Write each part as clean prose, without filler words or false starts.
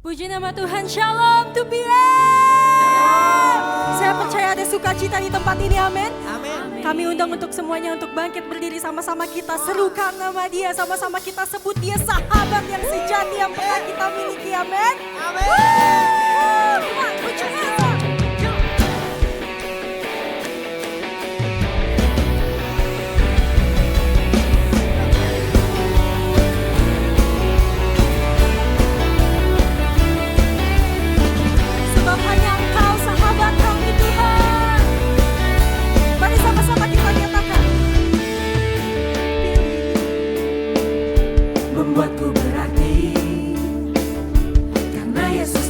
Puji nama Tuhan, Shalom to PM. Saya percaya ada sukacita di tempat ini, amin. Kami undang untuk semuanya untuk bangkit berdiri sama-sama kita serukan nama Dia, sama-sama kita sebut Dia sahabat yang sejati yang pernah kita miliki, amin. Sebab hanya Engkau sahabat kami, Tuhan. Mari sama-sama kita nyatakan. Membuatku berarti karena Yesus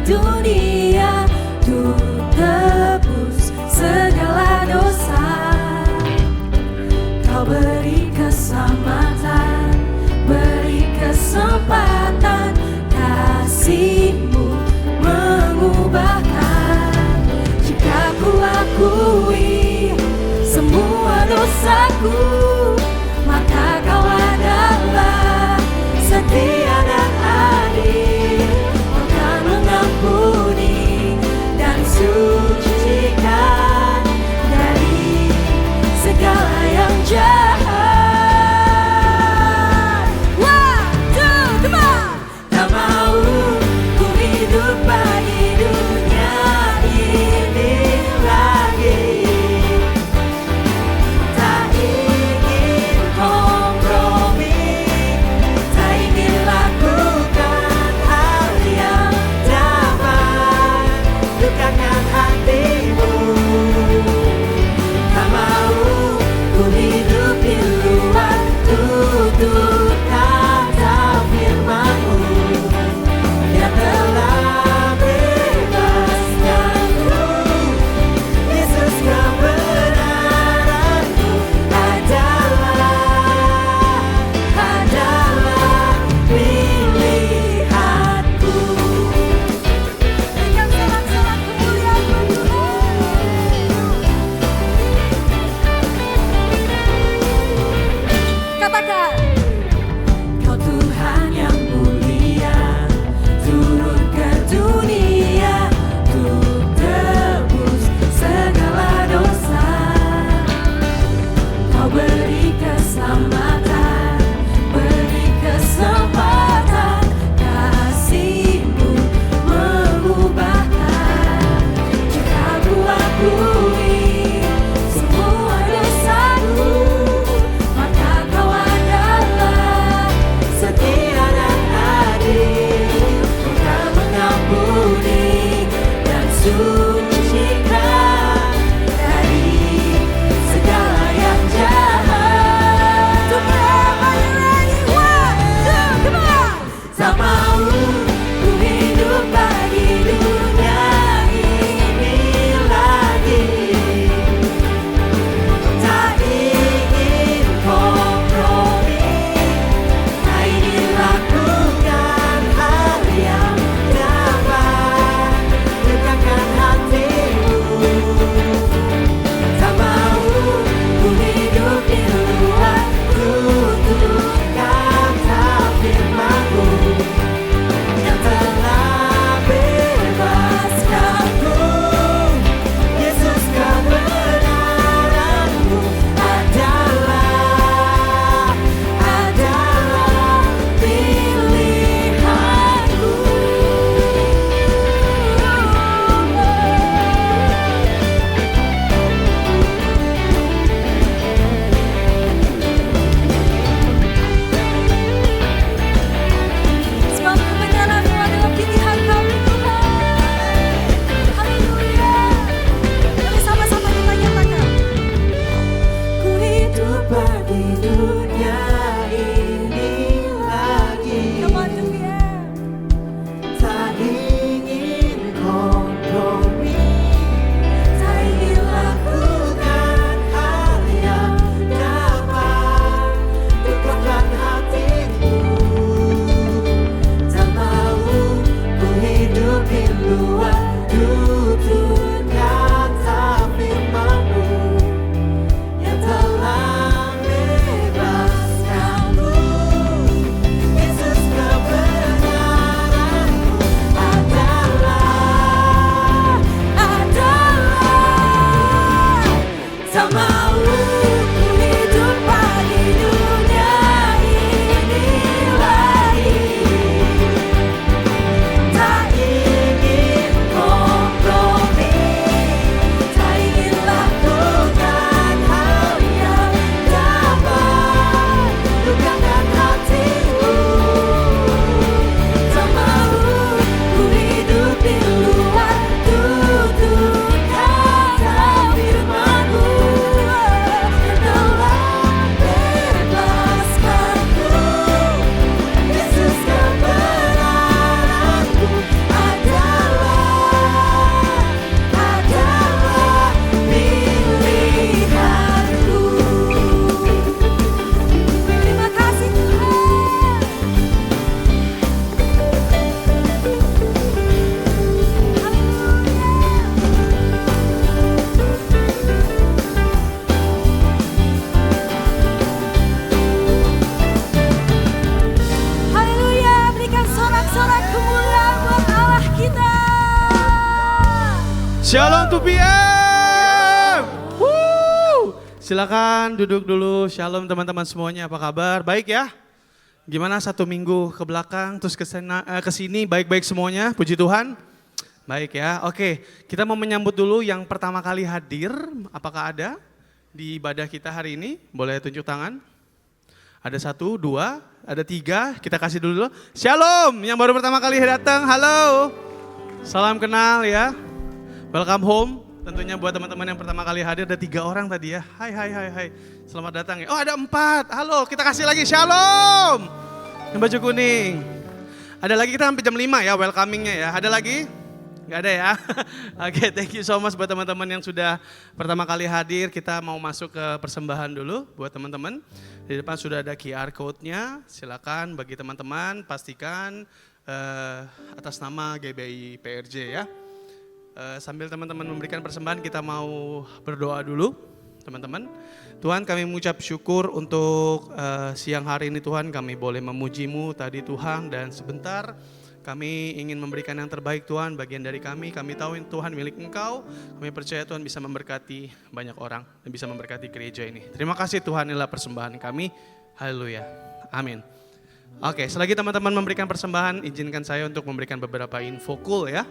dunia untuk tebus segala dosa. Kau beri keselamatan, beri kesempatan, kasih-Mu mengubahkan. Jika ku akui semua dosaku, maka Kau adalah setia dan adil. Kau akan mengampuni Shalom 2PM. Silakan duduk dulu. Shalom teman-teman semuanya, apa kabar? Baik ya? Gimana 1 minggu ke belakang terus ke sini baik-baik semuanya? Puji Tuhan. Baik ya. Oke, kita mau menyambut dulu yang pertama kali hadir. Apakah ada di ibadah kita hari ini? Boleh tunjuk tangan? Ada 1, 2, ada 3. Kita kasih dulu. Shalom, yang baru pertama kali datang. Halo. Salam kenal ya. Welcome home. Tentunya buat teman-teman yang pertama kali hadir ada 3 orang tadi ya. Hai. Selamat datang ya. Oh ada 4. Halo, kita kasih lagi. Shalom. Yang baju kuning. Ada lagi, kita sampai jam 5 ya welcomingnya ya. Ada lagi? Gak ada ya. Oke, thank you so much buat teman-teman yang sudah pertama kali hadir. Kita mau masuk ke persembahan dulu buat teman-teman. Di depan sudah ada QR code-nya. Silakan bagi teman-teman pastikan atas nama GBI PRJ ya. Sambil teman-teman memberikan persembahan, kita mau berdoa dulu teman-teman. Tuhan, kami mengucap syukur untuk siang hari ini Tuhan, kami boleh memuji-Mu tadi Tuhan, dan sebentar kami ingin memberikan yang terbaik Tuhan, bagian dari kami tahu Tuhan milik Engkau, kami percaya Tuhan bisa memberkati banyak orang dan bisa memberkati gereja ini. Terima kasih Tuhan, inilah persembahan kami, haleluya, amin. Oke, selagi teman-teman memberikan persembahan, izinkan saya untuk memberikan beberapa info cool ya.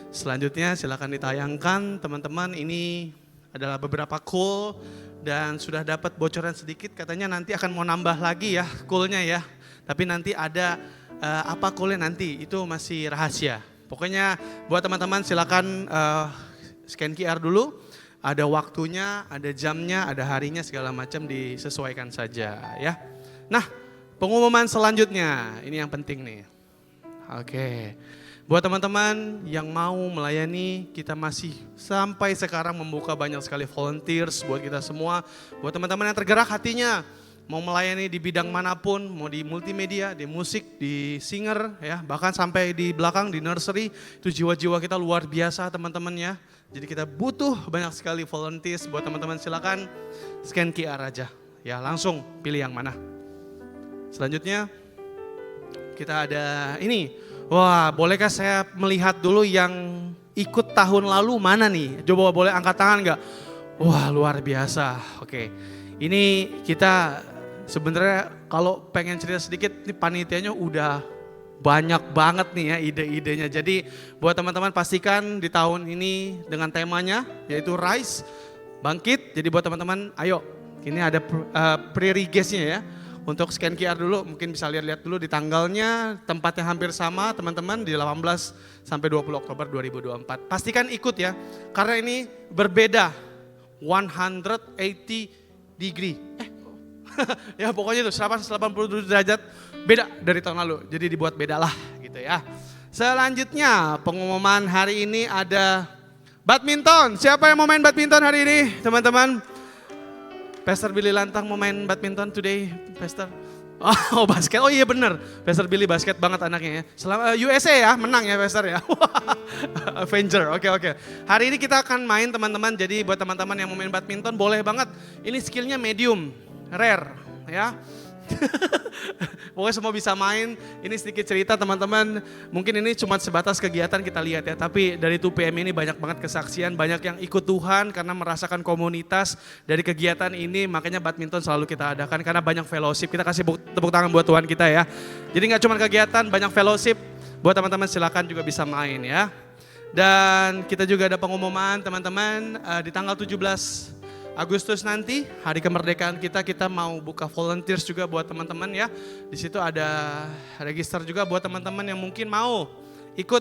Selanjutnya silakan ditayangkan teman-teman, ini adalah beberapa cool dan sudah dapat bocoran sedikit, katanya nanti akan mau nambah lagi ya coolnya ya. Tapi nanti ada apa coolnya nanti, itu masih rahasia. Pokoknya buat teman-teman silakan scan QR dulu, ada waktunya, ada jamnya, ada harinya, segala macam disesuaikan saja ya. Nah, pengumuman selanjutnya, ini yang penting nih. Oke. Buat teman-teman yang mau melayani, kita masih sampai sekarang membuka banyak sekali volunteers buat kita semua. Buat teman-teman yang tergerak hatinya, mau melayani di bidang manapun, mau di multimedia, di musik, di singer, ya, bahkan sampai di belakang, di nursery, itu jiwa-jiwa kita luar biasa teman-teman ya. Jadi kita butuh banyak sekali volunteers. Buat teman-teman silakan scan QR aja, ya langsung pilih yang mana. Selanjutnya kita ada ini. Wah, bolehkah saya melihat dulu yang ikut tahun lalu mana nih? Coba boleh angkat tangan nggak? Wah, luar biasa. Oke, ini kita sebenarnya kalau pengen cerita sedikit, ini panitianya udah banyak banget nih ya ide-idenya. Jadi buat teman-teman pastikan di tahun ini dengan temanya yaitu Rise, bangkit. Jadi buat teman-teman, ayo, ini ada pre-registnya ya. Untuk scan QR dulu, mungkin bisa lihat-lihat dulu di tanggalnya, tempatnya hampir sama teman-teman di 18 sampai 20 Oktober 2024. Pastikan ikut ya, karena ini berbeda 180 degree. Ya pokoknya itu 180 derajat beda dari tahun lalu, jadi dibuat beda lah gitu ya. Selanjutnya pengumuman hari ini ada badminton. Siapa yang mau main badminton hari ini teman-teman? Pastor Billy Lantang mau main badminton today, Pastor. Oh basket, oh iya bener. Pastor Billy basket banget anaknya ya. Selama USA ya, menang ya Pastor ya. Avenger, oke. Hari ini kita akan main teman-teman, jadi buat teman-teman yang mau main badminton boleh banget. Ini skillnya medium, rare ya. Pokoknya semua bisa main. Ini sedikit cerita teman-teman. Mungkin ini cuma sebatas kegiatan kita lihat ya. Tapi dari 2PM ini banyak banget kesaksian. Banyak yang ikut Tuhan karena merasakan komunitas dari kegiatan ini. Makanya badminton selalu kita adakan karena banyak fellowship. Kita kasih tepuk tangan buat Tuhan kita ya. Jadi gak cuma kegiatan, banyak fellowship. Buat teman-teman silakan juga bisa main ya. Dan kita juga ada pengumuman teman-teman di tanggal 17 Agustus nanti, hari kemerdekaan kita mau buka volunteers juga buat teman-teman ya. Di situ ada register juga buat teman-teman yang mungkin mau ikut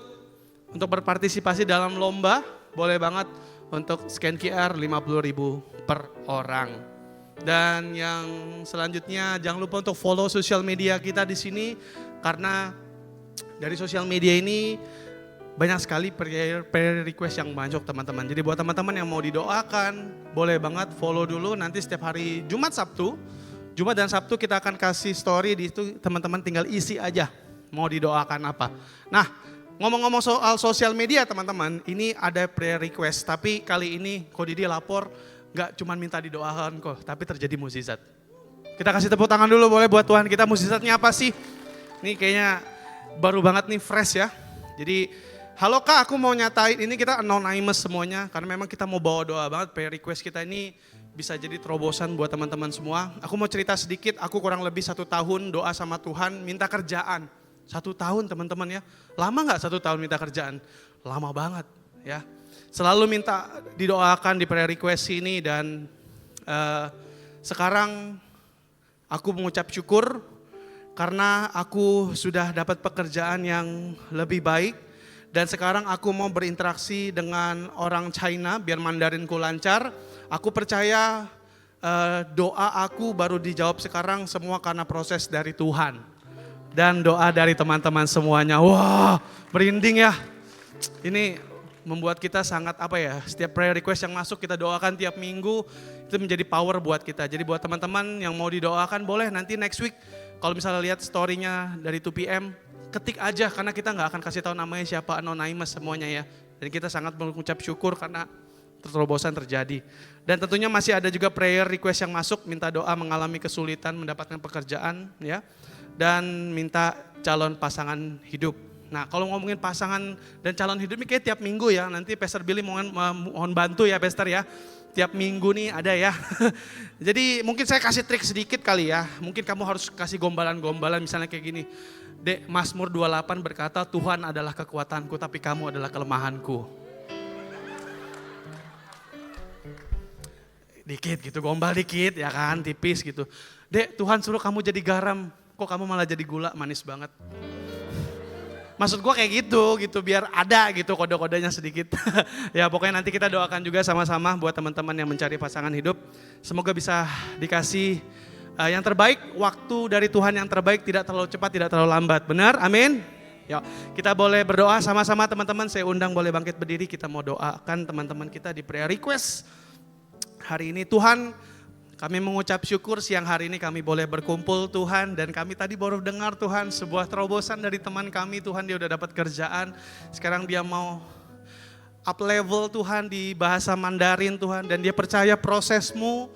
untuk berpartisipasi dalam lomba. Boleh banget untuk scan QR 50.000 per orang. Dan yang selanjutnya jangan lupa untuk follow sosial media kita di sini, karena dari sosial media ini banyak sekali prayer request yang banyak teman-teman. Jadi buat teman-teman yang mau didoakan, boleh banget follow dulu. Nanti setiap hari Jumat dan Sabtu kita akan kasih story di itu, teman-teman tinggal isi aja mau didoakan apa. Nah, ngomong-ngomong soal sosial media teman-teman, ini ada prayer request. Tapi kali ini Ko Didi lapor gak cuma minta didoakan kok, tapi terjadi mukjizat. Kita kasih tepuk tangan dulu boleh buat Tuhan kita. Mukjizatnya apa sih? Ini kayaknya baru banget nih, fresh ya. Jadi Halo Kak, aku mau nyatain, ini kita anonymous semuanya, karena memang kita mau bawa doa banget, prayer request kita ini bisa jadi terobosan buat teman-teman semua. Aku mau cerita sedikit, aku kurang lebih 1 tahun doa sama Tuhan, minta kerjaan. 1 tahun teman-teman ya, lama gak 1 tahun minta kerjaan? Lama banget ya. Selalu minta didoakan di prayer request ini dan sekarang aku mengucap syukur karena aku sudah dapat pekerjaan yang lebih baik. Dan sekarang aku mau berinteraksi dengan orang China biar Mandarinku lancar. Aku percaya doa aku baru dijawab sekarang semua karena proses dari Tuhan. Dan doa dari teman-teman semuanya. Wah, merinding ya. Ini membuat kita sangat setiap prayer request yang masuk kita doakan tiap minggu. Itu menjadi power buat kita. Jadi buat teman-teman yang mau didoakan boleh nanti next week. Kalau misalnya lihat story-nya dari 2 PM. Ketik aja karena kita nggak akan kasih tahu namanya siapa, anonymous semuanya ya. Dan kita sangat mengucap syukur karena terobosan terjadi. Dan tentunya masih ada juga prayer request yang masuk, minta doa mengalami kesulitan mendapatkan pekerjaan ya. Dan minta calon pasangan hidup. Nah kalau ngomongin pasangan dan calon hidup ini kayak tiap minggu ya. Nanti Pastor Billy mohon bantu ya Pastor ya. Tiap minggu nih ada ya. Jadi mungkin saya kasih trik sedikit kali ya. Mungkin kamu harus kasih gombalan-gombalan misalnya kayak gini. Dek, Mazmur 28 berkata, Tuhan adalah kekuatanku tapi kamu adalah kelemahanku. Dikit gitu, gombal dikit ya kan, tipis gitu. Dek, Tuhan suruh kamu jadi garam, kok kamu malah jadi gula, manis banget. Maksud gue kayak gitu biar ada gitu kode-kodenya sedikit. Ya pokoknya nanti kita doakan juga sama-sama buat teman-teman yang mencari pasangan hidup. Semoga bisa dikasih yang terbaik, waktu dari Tuhan yang terbaik tidak terlalu cepat, tidak terlalu lambat. Benar? Amin? Yuk, kita boleh berdoa sama-sama teman-teman. Saya undang boleh bangkit berdiri, kita mau doakan teman-teman kita di prayer request. Hari ini Tuhan, kami mengucap syukur siang hari ini kami boleh berkumpul Tuhan. Dan kami tadi baru dengar Tuhan sebuah terobosan dari teman kami Tuhan, dia udah dapat kerjaan. Sekarang dia mau up level Tuhan di bahasa Mandarin Tuhan. Dan dia percaya prosesmu,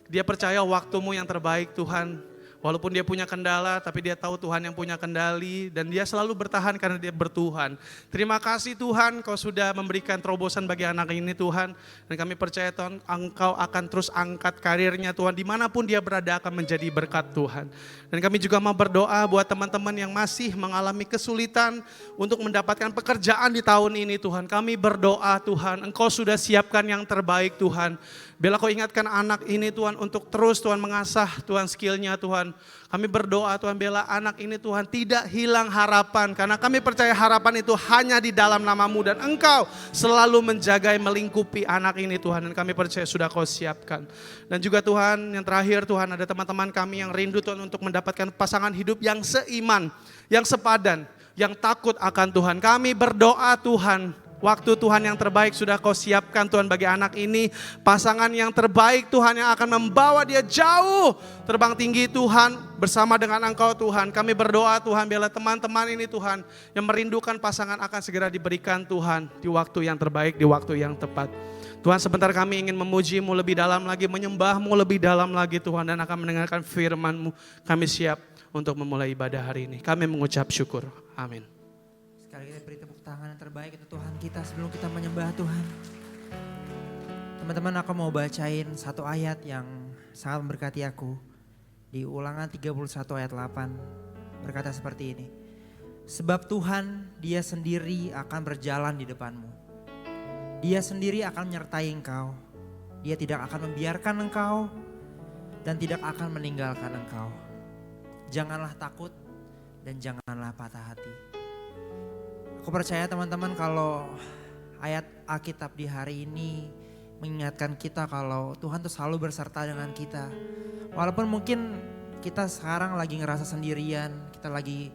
dia percaya waktumu yang terbaik Tuhan. Walaupun dia punya kendala, tapi dia tahu Tuhan yang punya kendali. Dan dia selalu bertahan karena dia bertuhan. Terima kasih Tuhan, Kau sudah memberikan terobosan bagi anak ini Tuhan. Dan kami percaya Tuhan, Engkau akan terus angkat karirnya Tuhan. Dimanapun dia berada akan menjadi berkat Tuhan. Dan kami juga mau berdoa buat teman-teman yang masih mengalami kesulitan untuk mendapatkan pekerjaan di tahun ini Tuhan. Kami berdoa Tuhan, Engkau sudah siapkan yang terbaik Tuhan. Bila Kau ingatkan anak ini Tuhan untuk terus Tuhan mengasah Tuhan skillnya Tuhan. Kami berdoa Tuhan bela anak ini Tuhan tidak hilang harapan. Karena kami percaya harapan itu hanya di dalam nama-Mu. Dan Engkau selalu menjaga melingkupi anak ini Tuhan. Dan kami percaya sudah Kau siapkan. Dan juga Tuhan yang terakhir Tuhan ada teman-teman kami yang rindu Tuhan untuk mendapatkan pasangan hidup yang seiman. Yang sepadan. Yang takut akan Tuhan. Kami berdoa Tuhan. Waktu Tuhan yang terbaik sudah Kau siapkan Tuhan bagi anak ini. Pasangan yang terbaik Tuhan yang akan membawa dia jauh. Terbang tinggi Tuhan bersama dengan Engkau Tuhan. Kami berdoa Tuhan biarlah teman-teman ini Tuhan. Yang merindukan pasangan akan segera diberikan Tuhan. Di waktu yang terbaik, di waktu yang tepat. Tuhan sebentar kami ingin memuji-Mu lebih dalam lagi. Menyembah-Mu lebih dalam lagi Tuhan. Dan akan mendengarkan firman-Mu. Kami siap untuk memulai ibadah hari ini. Kami mengucap syukur. Amin. Sekali kita beri tepuk tangan yang terbaik untuk Tuhan kita sebelum kita menyembah Tuhan. Teman-teman aku mau bacain satu ayat yang sangat memberkati aku. Di Ulangan 31 ayat 8 berkata seperti ini. Sebab Tuhan dia sendiri akan berjalan di depanmu. Dia sendiri akan menyertai engkau. Dia tidak akan membiarkan engkau dan tidak akan meninggalkan engkau. Janganlah takut dan janganlah patah hati. Aku percaya teman-teman kalau ayat Alkitab di hari ini mengingatkan kita kalau Tuhan tuh selalu berserta dengan kita. Walaupun mungkin kita sekarang lagi ngerasa sendirian, kita lagi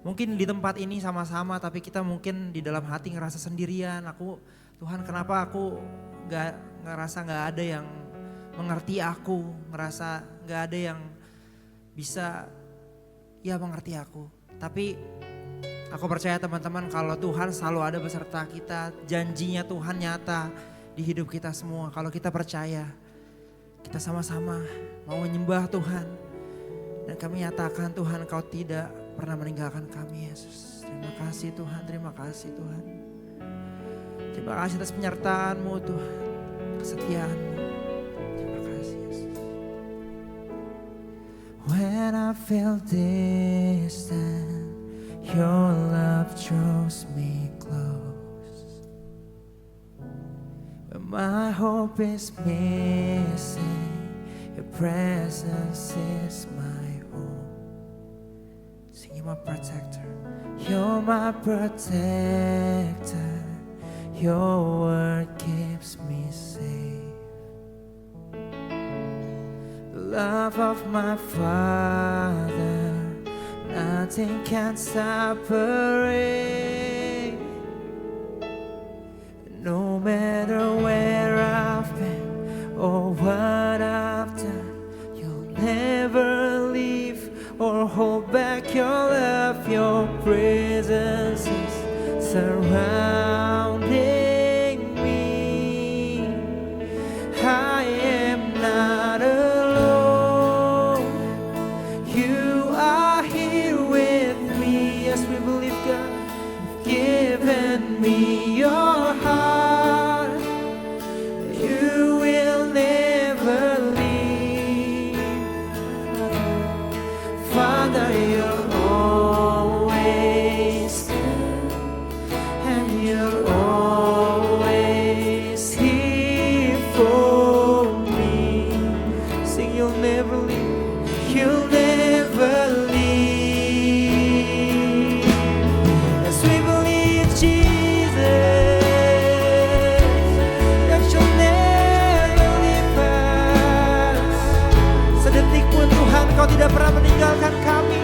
mungkin di tempat ini sama-sama tapi kita mungkin di dalam hati ngerasa sendirian. Tuhan kenapa aku ngerasa gak ada yang mengerti aku, ngerasa gak ada yang bisa mengerti aku. Tapi aku percaya teman-teman kalau Tuhan selalu ada beserta kita, janjinya Tuhan nyata di hidup kita semua. Kalau kita percaya, kita sama-sama mau menyembah Tuhan. Dan kami nyatakan Tuhan Kau tidak pernah meninggalkan kami Yesus. Terima kasih Tuhan, terima kasih Tuhan. Terima kasih atas penyertaan-Mu Tuhan, kesetiaan-Mu. Terima kasih Yesus. When I feel distant, Your love draws me close. When my hope is missing, Your presence is my home. Sing, You're my protector. You're my protector. Your word keeps me safe. The love of my Father, nothing can separate. No matter where I've been or what I've done, You'll never leave or hold back Your love. Your presence is surrounding me. I am not alone. You are here with me. Yes, we believe, God. You've given me Your heart. You will never leave. Father, You're always good, and You're always here for me. Sing, You'll never leave. You'll never leave. Yes, we believe, Jesus, that You'll never leave us. Sedetik pun Tuhan, Kau tidak pernah meninggalkan kami.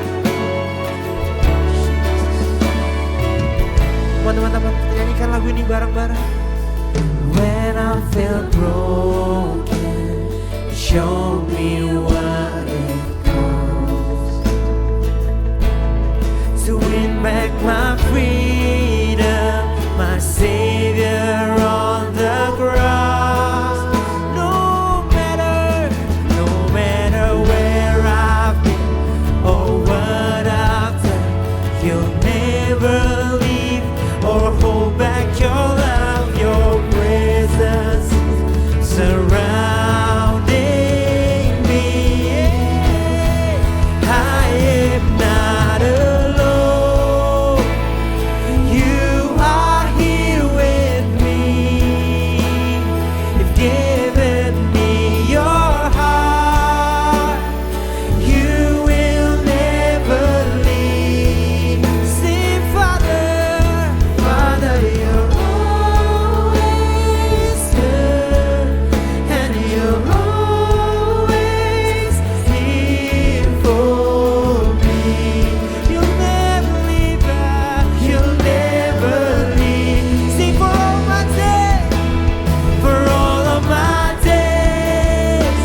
Teman-teman, nyanyikan lagu ini bareng-bareng. When I feel broken, show me what it costs to win back my freedom, my Savior on the cross. No matter where I've been or what I've done, You'll never leave or hold back Your love. Your presence surrounding me. I am not alone. You are here with me. You've given me Your heart. You will never leave. Say, Father, Father, You're always good, and You're always here for me. You'll never leave us. You'll never leave. Sing, for all my days, for all of my days,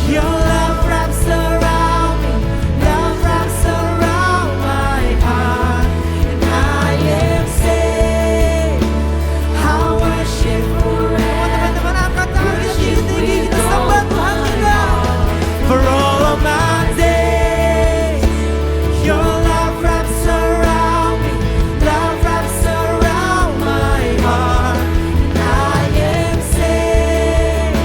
Your love wraps around me, love wraps around my heart, and I am saved. I worship forever. Teman-teman, angkat tangan kita tinggi, kita sembah Tuhan kita. For all of my days, Your love wraps around me, love wraps around my heart, and I am saved.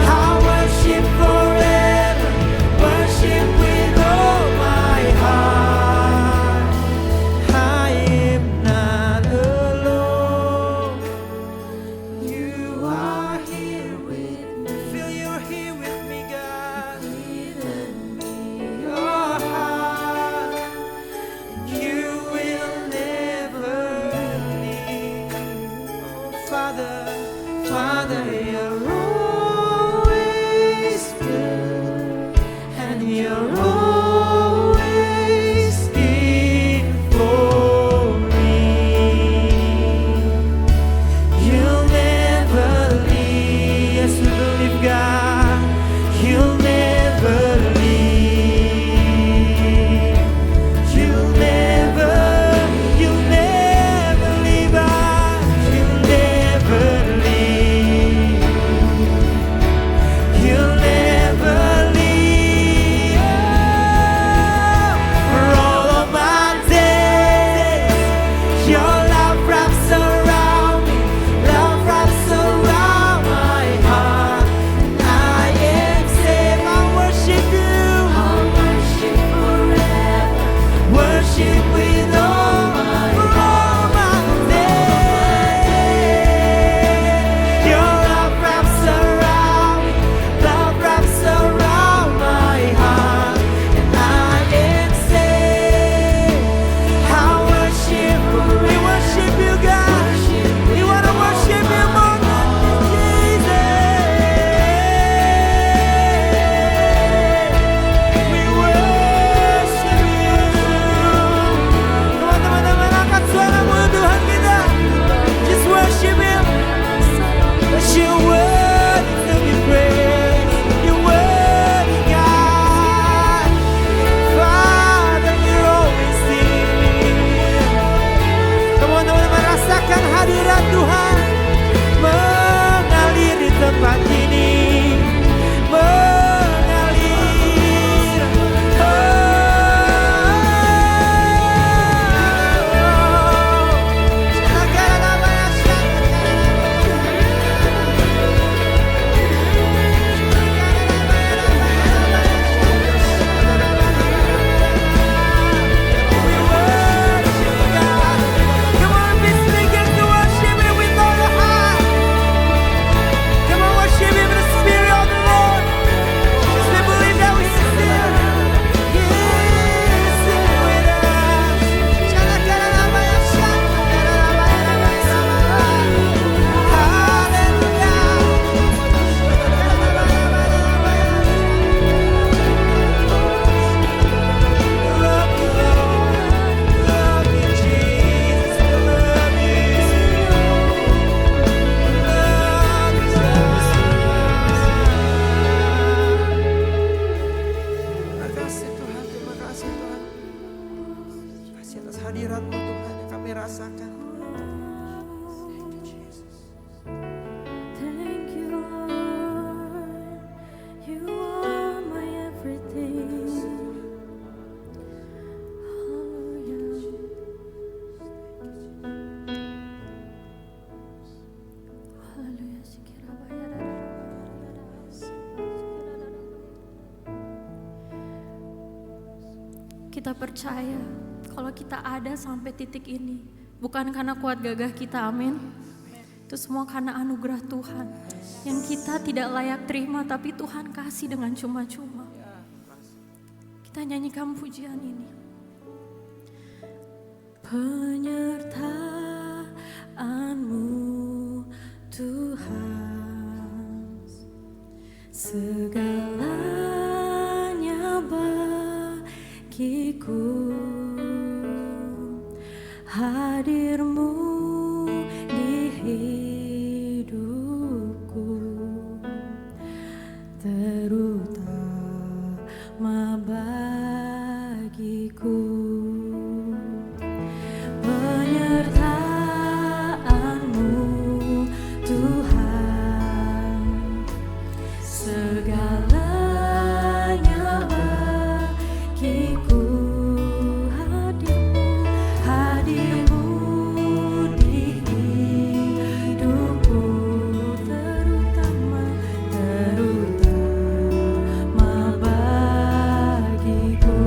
I worship forever, worship with all my heart. I am not alone. You are here with me. Feel You're here with me, God. Your heart, You will never leave. Oh, Father, Father, You're always good, and You're always here for me. You'll never leave. Yes, we believe, God. You'll never leave. You'll never leave us. You'll never leave. Kita percaya kalau kita ada sampai titik ini, bukan karena kuat gagah kita, amin. Itu semua karena anugerah Tuhan yang kita tidak layak terima, tapi Tuhan kasih dengan cuma-cuma. Kita nyanyikan pujian ini. Penyertaan-Mu Tuhan, segalanya bagiku, hadir-Mu di hidupku, terutama bagiku. Penyertaan-Mu Tuhan, segalanya bagiku, hadir-Mu di hidupku, terutama bagiku.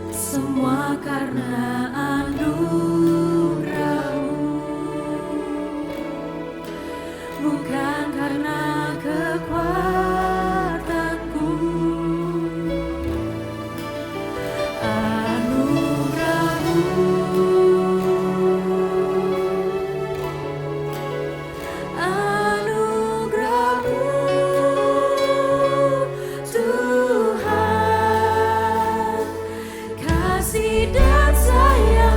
Semua karena anugerah-Mu, bukan karena kekuatanku. Anugerah-Mu, anugerah-Mu Tuhan, kasih dan sayang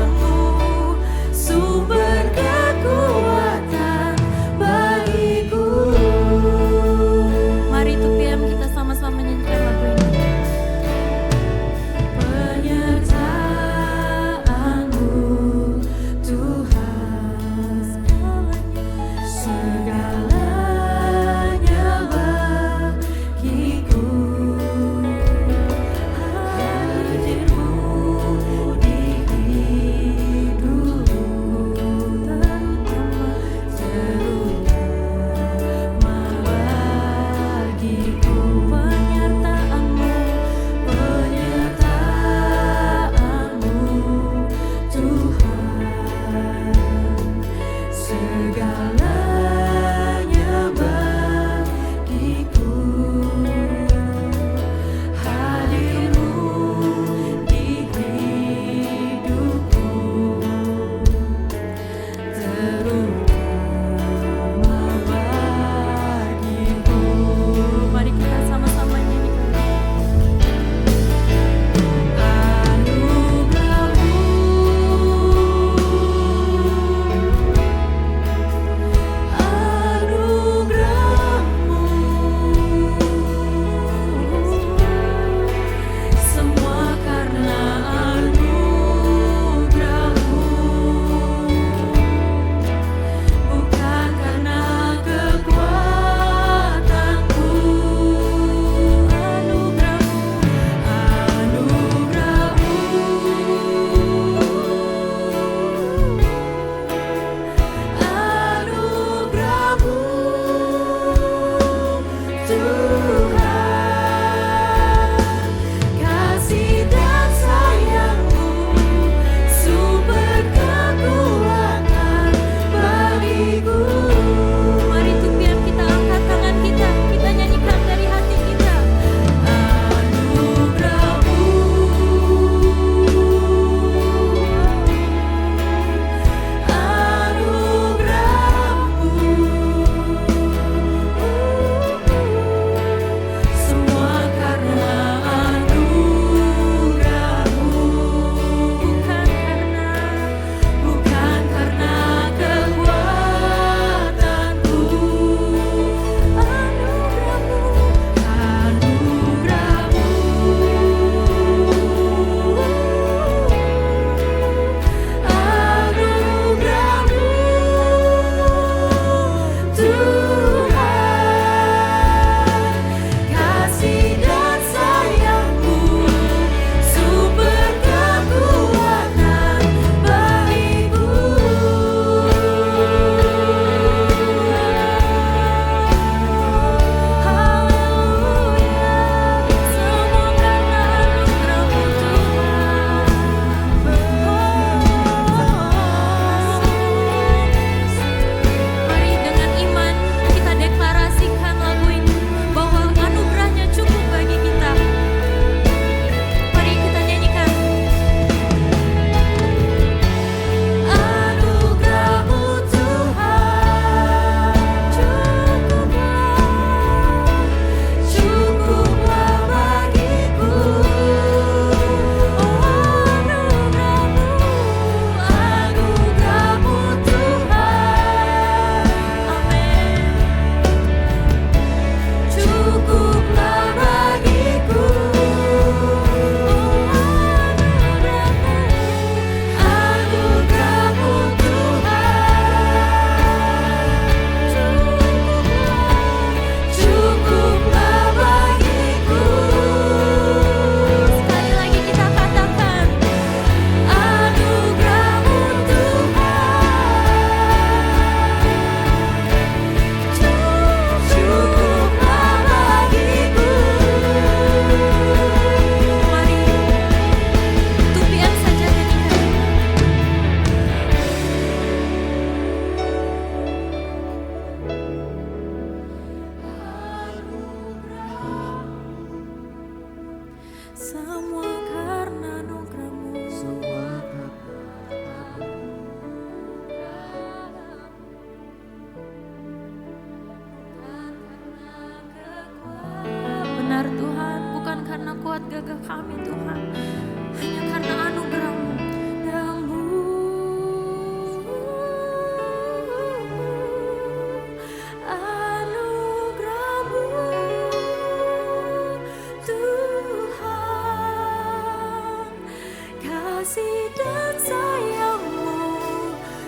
kasih dan sayang-Mu,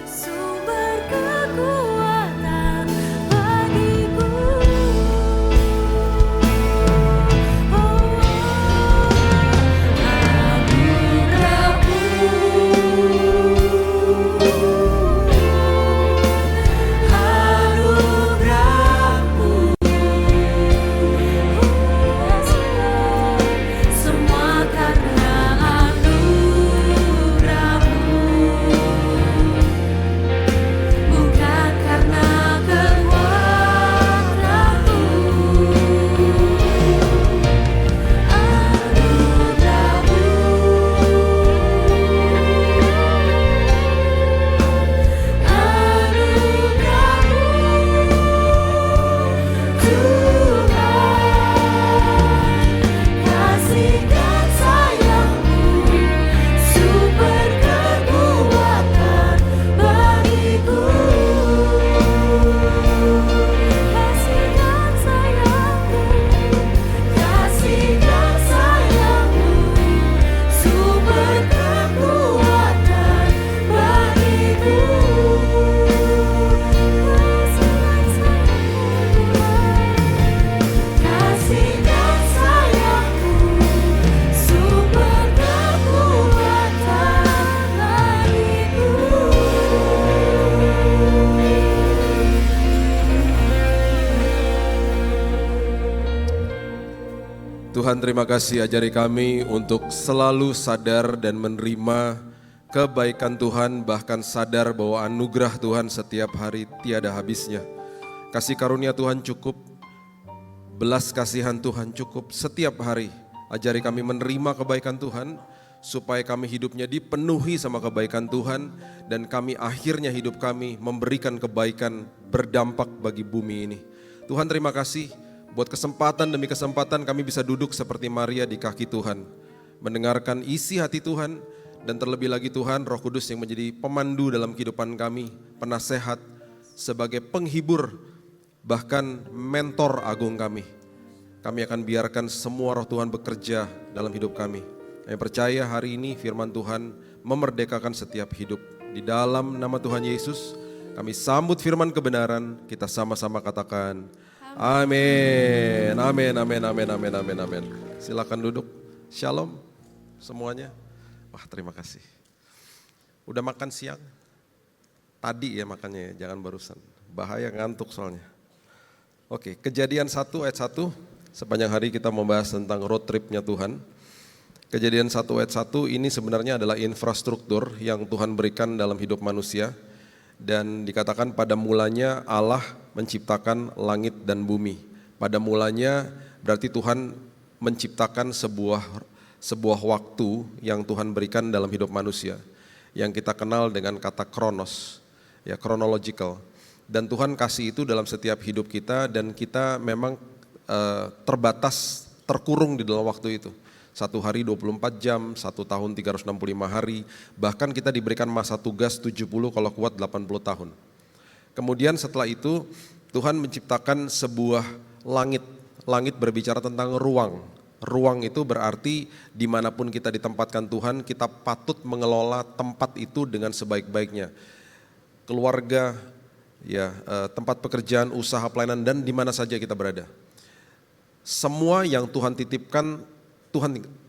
sumber kekuatan bagiku. Semua karena Tuhan, terima kasih ajari kami untuk selalu sadar dan menerima kebaikan Tuhan, bahkan sadar bahwa anugerah Tuhan setiap hari tiada habisnya. Kasih karunia Tuhan cukup, belas kasihan Tuhan cukup setiap hari. Ajari kami menerima kebaikan Tuhan, supaya kami hidupnya dipenuhi sama kebaikan Tuhan, dan kami akhirnya hidup kami memberikan kebaikan berdampak bagi bumi ini. Tuhan, terima kasih buat kesempatan demi kesempatan kami bisa duduk seperti Maria di kaki Tuhan, mendengarkan isi hati Tuhan, dan terlebih lagi Tuhan, Roh Kudus yang menjadi pemandu dalam kehidupan kami, penasehat, sebagai penghibur, bahkan mentor agung kami. Kami akan biarkan semua Roh Tuhan bekerja dalam hidup kami. Kami percaya hari ini firman Tuhan memerdekakan setiap hidup. Di dalam nama Tuhan Yesus, kami sambut firman kebenaran, kita sama-sama katakan, amin, amin, amin, amin, amin, amin, amin. Silakan duduk. Shalom semuanya. Wah, terima kasih. Udah makan siang? Tadi ya makannya ya, jangan barusan. Bahaya ngantuk soalnya. Oke, Kejadian 1 ayat 1. Sepanjang hari kita membahas tentang road tripnya Tuhan. Kejadian 1 ayat 1 ini sebenarnya adalah infrastruktur yang Tuhan berikan dalam hidup manusia. Dan dikatakan pada mulanya Allah menciptakan langit dan bumi. Pada mulanya berarti Tuhan menciptakan sebuah waktu yang Tuhan berikan dalam hidup manusia, yang kita kenal dengan kata kronos, ya, chronological. Dan Tuhan kasih itu dalam setiap hidup kita, dan kita memang terbatas, terkurung di dalam waktu itu. 1 hari 24 jam, 1 tahun 365 hari, bahkan kita diberikan masa tugas 70 kalau kuat 80 tahun. Kemudian setelah itu Tuhan menciptakan sebuah langit. Langit berbicara tentang ruang. Ruang itu berarti dimanapun kita ditempatkan Tuhan, kita patut mengelola tempat itu dengan sebaik-baiknya. Keluarga, ya, tempat pekerjaan, usaha, pelayanan, dan di mana saja kita berada. Semua yang Tuhan titipkan,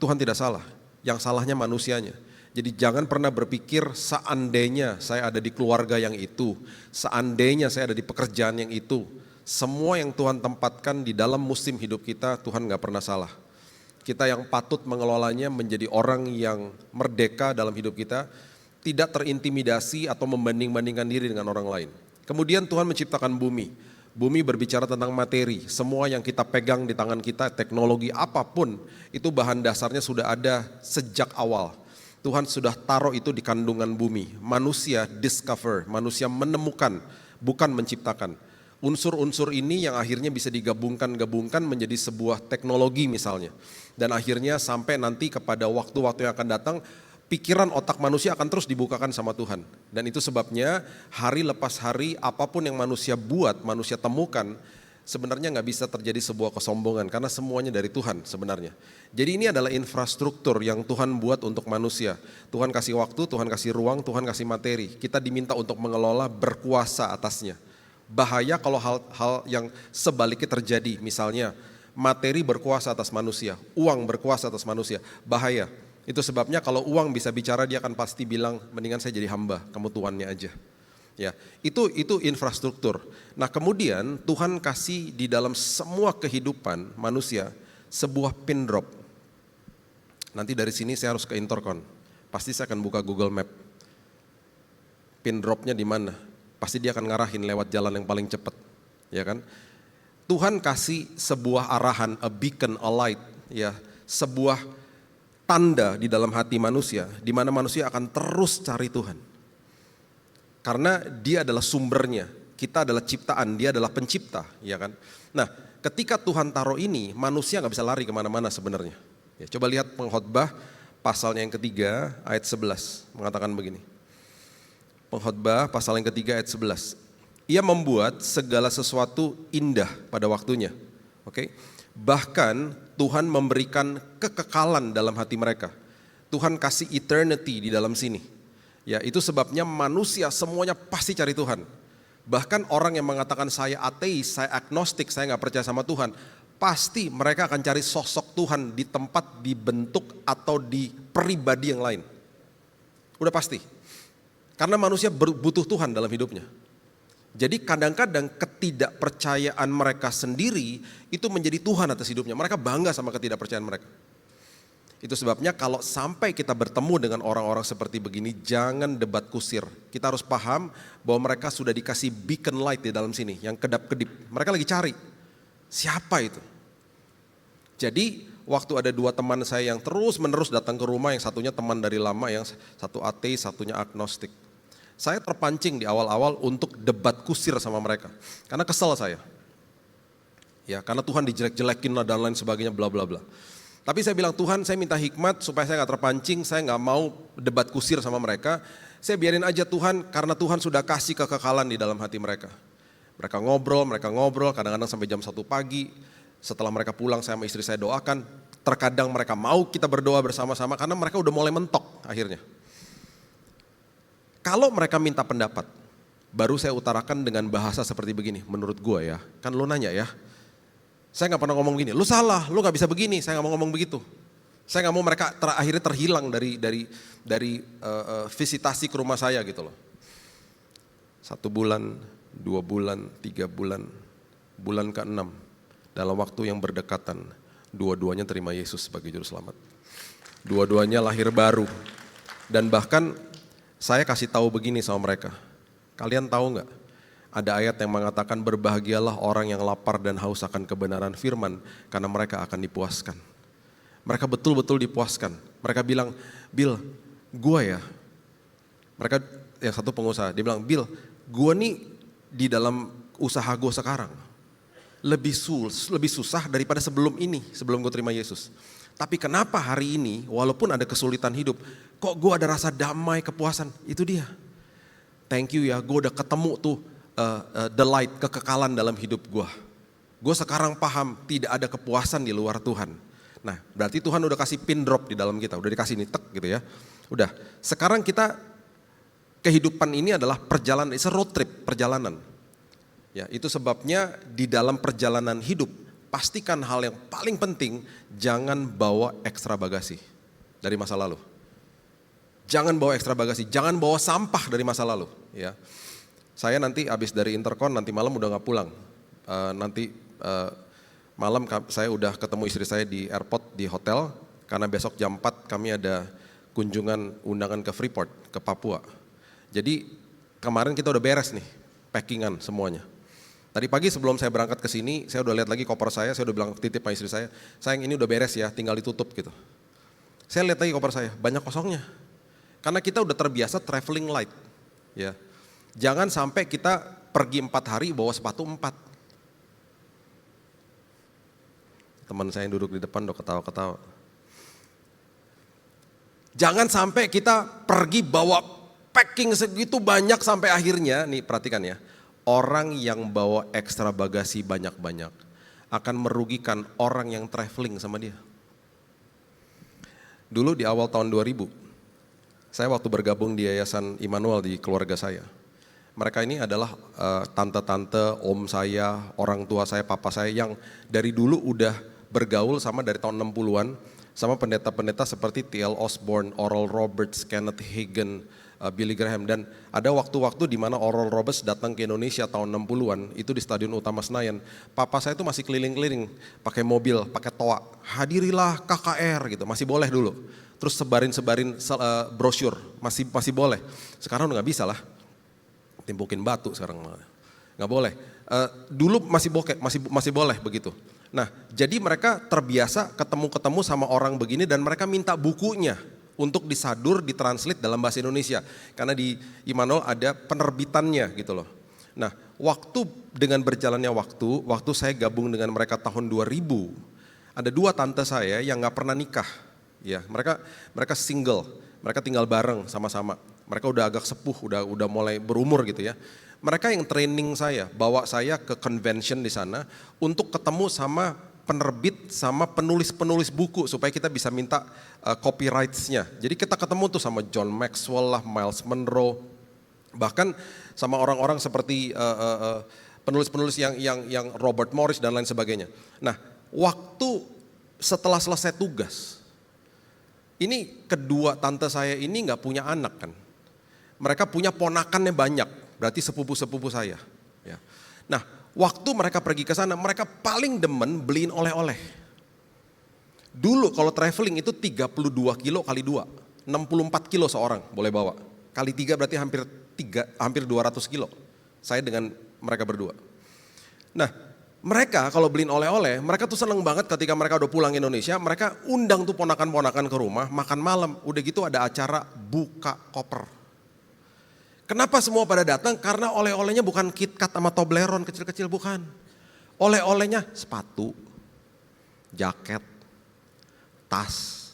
Tuhan tidak salah, yang salahnya manusianya. Jadi jangan pernah berpikir seandainya saya ada di keluarga yang itu, seandainya saya ada di pekerjaan yang itu. Semua yang Tuhan tempatkan di dalam musim hidup kita, Tuhan gak pernah salah. Kita yang patut mengelolanya menjadi orang yang merdeka dalam hidup kita, tidak terintimidasi atau membanding-bandingkan diri dengan orang lain. Kemudian Tuhan menciptakan bumi. Bumi berbicara tentang materi, semua yang kita pegang di tangan kita, teknologi apapun, itu bahan dasarnya sudah ada sejak awal. Tuhan sudah taruh itu di kandungan bumi. Manusia discover, manusia menemukan, bukan menciptakan. Unsur-unsur ini yang akhirnya bisa digabungkan menjadi sebuah teknologi misalnya. Dan akhirnya sampai nanti kepada waktu-waktu yang akan datang, pikiran otak manusia akan terus dibukakan sama Tuhan. Dan itu sebabnya hari lepas hari apapun yang manusia buat, manusia temukan, sebenarnya nggak bisa terjadi sebuah kesombongan karena semuanya dari Tuhan sebenarnya. Jadi ini adalah infrastruktur yang Tuhan buat untuk manusia. Tuhan kasih waktu, Tuhan kasih ruang, Tuhan kasih materi. Kita diminta untuk mengelola, berkuasa atasnya. Bahaya kalau hal-hal yang sebaliknya terjadi, misalnya materi berkuasa atas manusia, uang berkuasa atas manusia, bahaya. Itu sebabnya kalau uang bisa bicara, dia akan pasti bilang, mendingan saya jadi hamba, kamu tuannya aja. Ya, itu infrastruktur. Nah, kemudian Tuhan kasih di dalam semua kehidupan manusia sebuah pin drop. Nanti dari sini saya harus ke Intercon. Pasti saya akan buka Google Map. Pin dropnya di mana? Pasti dia akan ngarahin lewat jalan yang paling cepat, ya kan? Tuhan kasih sebuah arahan, a beacon, a light, ya, sebuah tanda di dalam hati manusia, di mana manusia akan terus cari Tuhan. Karena dia adalah sumbernya, kita adalah ciptaan, dia adalah pencipta, ya kan? Nah, ketika Tuhan taruh ini, manusia nggak bisa lari kemana-mana sebenarnya. Ya, coba lihat Pengkhotbah pasalnya yang ketiga ayat 11 mengatakan begini. Pengkhotbah pasal yang ketiga ayat 11. Ia membuat segala sesuatu indah pada waktunya. Oke? Bahkan Tuhan memberikan kekekalan dalam hati mereka. Tuhan kasih eternity di dalam sini. Ya, itu sebabnya manusia semuanya pasti cari Tuhan. Bahkan orang yang mengatakan saya ateis, saya agnostik, saya nggak percaya sama Tuhan, pasti mereka akan cari sosok Tuhan di tempat, di bentuk atau di pribadi yang lain. Udah pasti. Karena manusia butuh Tuhan dalam hidupnya. Jadi kadang-kadang ketidakpercayaan mereka sendiri itu menjadi Tuhan atas hidupnya. Mereka bangga sama ketidakpercayaan mereka. Itu sebabnya kalau sampai kita bertemu dengan orang-orang seperti begini, jangan debat kusir. Kita harus paham bahwa mereka sudah dikasih beacon light di dalam sini, yang kedap-kedip. Mereka lagi cari, siapa itu? Jadi waktu ada dua teman saya yang terus-menerus datang ke rumah, yang satunya teman dari lama, yang satu ateis, satunya agnostik. Saya terpancing di awal-awal untuk debat kusir sama mereka, karena kesel saya. Ya, karena Tuhan dijelek-jelekin dan lain sebagainya, bla bla bla. Tapi saya bilang, Tuhan, saya minta hikmat supaya saya gak terpancing, saya gak mau debat kusir sama mereka. Saya biarin aja Tuhan, karena Tuhan sudah kasih kekekalan di dalam hati mereka. Mereka ngobrol, kadang-kadang sampai jam 1 pagi. Setelah mereka pulang, saya sama istri saya doakan. Terkadang mereka mau kita berdoa bersama-sama, karena mereka udah mulai mentok akhirnya. Kalau mereka minta pendapat, baru saya utarakan dengan bahasa seperti begini, menurut gue ya, kan lu nanya ya. Saya gak pernah ngomong gini, lu salah, lu gak bisa begini, saya gak mau ngomong begitu. Saya gak mau mereka akhirnya terhilang dari visitasi ke rumah saya gitu loh. 1 bulan, 2 bulan, 3 bulan, bulan ke-6, dalam waktu yang berdekatan, dua-duanya terima Yesus sebagai juru selamat. Dua-duanya lahir baru. Dan bahkan saya kasih tahu begini sama mereka, kalian tahu gak? Ada ayat yang mengatakan berbahagialah orang yang lapar dan haus akan kebenaran firman karena mereka akan dipuaskan. Mereka betul-betul dipuaskan. Mereka bilang, Bill, gue ya. Mereka yang satu pengusaha, dia bilang, Bill, gue nih di dalam usaha gue sekarang lebih susah daripada sebelum ini, sebelum gue terima Yesus. Tapi kenapa hari ini walaupun ada kesulitan hidup, kok gue ada rasa damai, kepuasan? Itu dia. Thank you ya, gue udah ketemu tuh the light, kekekalan dalam hidup gue. Gue sekarang paham tidak ada kepuasan di luar Tuhan. Nah, berarti Tuhan udah kasih pin drop di dalam kita, udah dikasih nih tek gitu ya. Udah, sekarang kita kehidupan ini adalah perjalanan, it's a road trip, perjalanan. Ya, itu sebabnya di dalam perjalanan hidup pastikan hal yang paling penting, jangan bawa ekstra bagasi dari masa lalu. Jangan bawa ekstra bagasi, jangan bawa sampah dari masa lalu, ya. Saya nanti habis dari Intercon, nanti malam udah gak pulang. Malam saya udah ketemu istri saya di airport, di hotel. Karena besok jam 4 kami ada kunjungan undangan ke Freeport, ke Papua. Jadi kemarin kita udah beres nih, packingan semuanya. Tadi pagi sebelum saya berangkat ke sini, saya udah lihat lagi koper saya udah bilang titip sama istri saya, sayang ini udah beres ya, tinggal ditutup gitu. Saya lihat lagi koper saya, banyak kosongnya. Karena kita udah terbiasa traveling light, ya. Jangan sampai kita pergi 4 hari bawa sepatu 4. Teman saya yang duduk di depan udah ketawa-ketawa. Jangan sampai kita pergi bawa packing segitu banyak sampai akhirnya, nih perhatikan ya, orang yang bawa ekstra bagasi banyak-banyak akan merugikan orang yang traveling sama dia. Dulu di awal tahun 2000, saya waktu bergabung di Yayasan Immanuel di keluarga saya. Mereka ini adalah tante-tante, om saya, orang tua saya, papa saya yang dari dulu udah bergaul sama dari tahun 60-an sama pendeta-pendeta seperti T.L. Osborne, Oral Roberts, Kenneth Hagin, Billy Graham. Dan ada waktu-waktu di mana Oral Roberts datang ke Indonesia tahun 60-an, itu di Stadion Utama Senayan. Papa saya itu masih keliling-keliling pakai mobil, pakai toa. Hadirilah KKR gitu, masih boleh dulu. Terus sebarin brosur, masih boleh. Sekarang udah nggak bisa lah, timpukin batu sekarang nggak boleh. Dulu masih boleh begitu. Nah, jadi mereka terbiasa ketemu sama orang begini dan mereka minta bukunya untuk disadur, ditranslate dalam bahasa Indonesia. Karena di Immanuel ada penerbitannya gitu loh. Nah, dengan berjalannya waktu saya gabung dengan mereka tahun 2000, ada 2 tante saya yang nggak pernah nikah. Ya, mereka single, mereka tinggal bareng sama-sama. Mereka udah agak sepuh, udah mulai berumur gitu ya. Mereka yang training saya, bawa saya ke convention di sana untuk ketemu sama penerbit sama penulis-penulis buku supaya kita bisa minta copyrights-nya. Jadi kita ketemu tuh sama John Maxwell lah, Miles Monroe, bahkan sama orang-orang seperti penulis-penulis yang Robert Morris dan lain sebagainya. Nah, waktu setelah selesai tugas, ini kedua tante saya ini nggak punya anak kan. Mereka punya ponakannya banyak, berarti sepupu-sepupu saya. Ya. Nah, waktu mereka pergi ke sana, mereka paling demen beliin oleh-oleh. Dulu kalau traveling itu 32 kilo kali 2, 64 kilo seorang boleh bawa. Kali 3 berarti hampir 200 kilo. Saya dengan mereka berdua. Nah, mereka kalau beliin oleh-oleh, mereka tuh seneng banget ketika mereka udah pulang Indonesia, mereka undang tuh ponakan-ponakan ke rumah, makan malam. Udah gitu ada acara buka koper. Kenapa semua pada datang? Karena oleh-olehnya bukan KitKat sama Toblerone kecil-kecil, bukan. Oleh-olehnya sepatu, jaket, tas,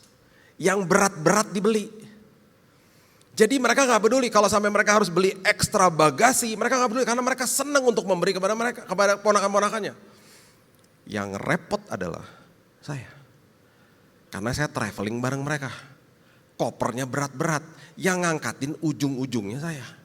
yang berat-berat dibeli. Jadi mereka gak peduli kalau sampai mereka harus beli ekstra bagasi, mereka gak peduli karena mereka senang untuk memberi kepada ponakan-ponakannya. Yang repot adalah saya. Karena saya traveling bareng mereka. Kopernya berat-berat, yang ngangkatin ujung-ujungnya saya.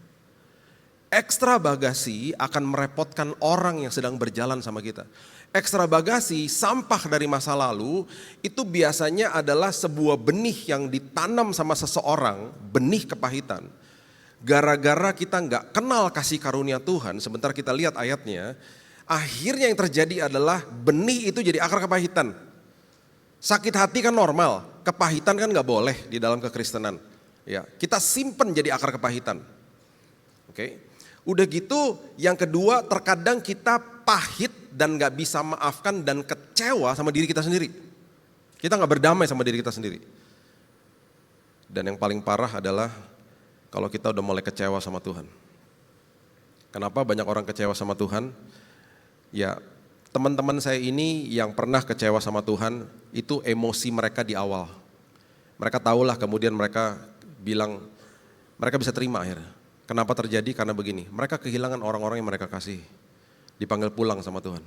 Ekstra bagasi akan merepotkan orang yang sedang berjalan sama kita. Ekstra bagasi, sampah dari masa lalu, itu biasanya adalah sebuah benih yang ditanam sama seseorang, benih kepahitan. Gara-gara kita nggak kenal kasih karunia Tuhan, sebentar kita lihat ayatnya, akhirnya yang terjadi adalah benih itu jadi akar kepahitan. Sakit hati kan normal, kepahitan kan nggak boleh di dalam kekristenan. Ya, kita simpen jadi akar kepahitan. Oke. Udah gitu, yang kedua terkadang kita pahit dan gak bisa maafkan dan kecewa sama diri kita sendiri. Kita gak berdamai sama diri kita sendiri. Dan yang paling parah adalah kalau kita udah mulai kecewa sama Tuhan. Kenapa banyak orang kecewa sama Tuhan? Ya, teman-teman saya ini yang pernah kecewa sama Tuhan, itu emosi mereka di awal. Mereka tahulah kemudian mereka bilang, mereka bisa terima akhirnya. Kenapa terjadi? Karena begini, mereka kehilangan orang-orang yang mereka kasih. Dipanggil pulang sama Tuhan.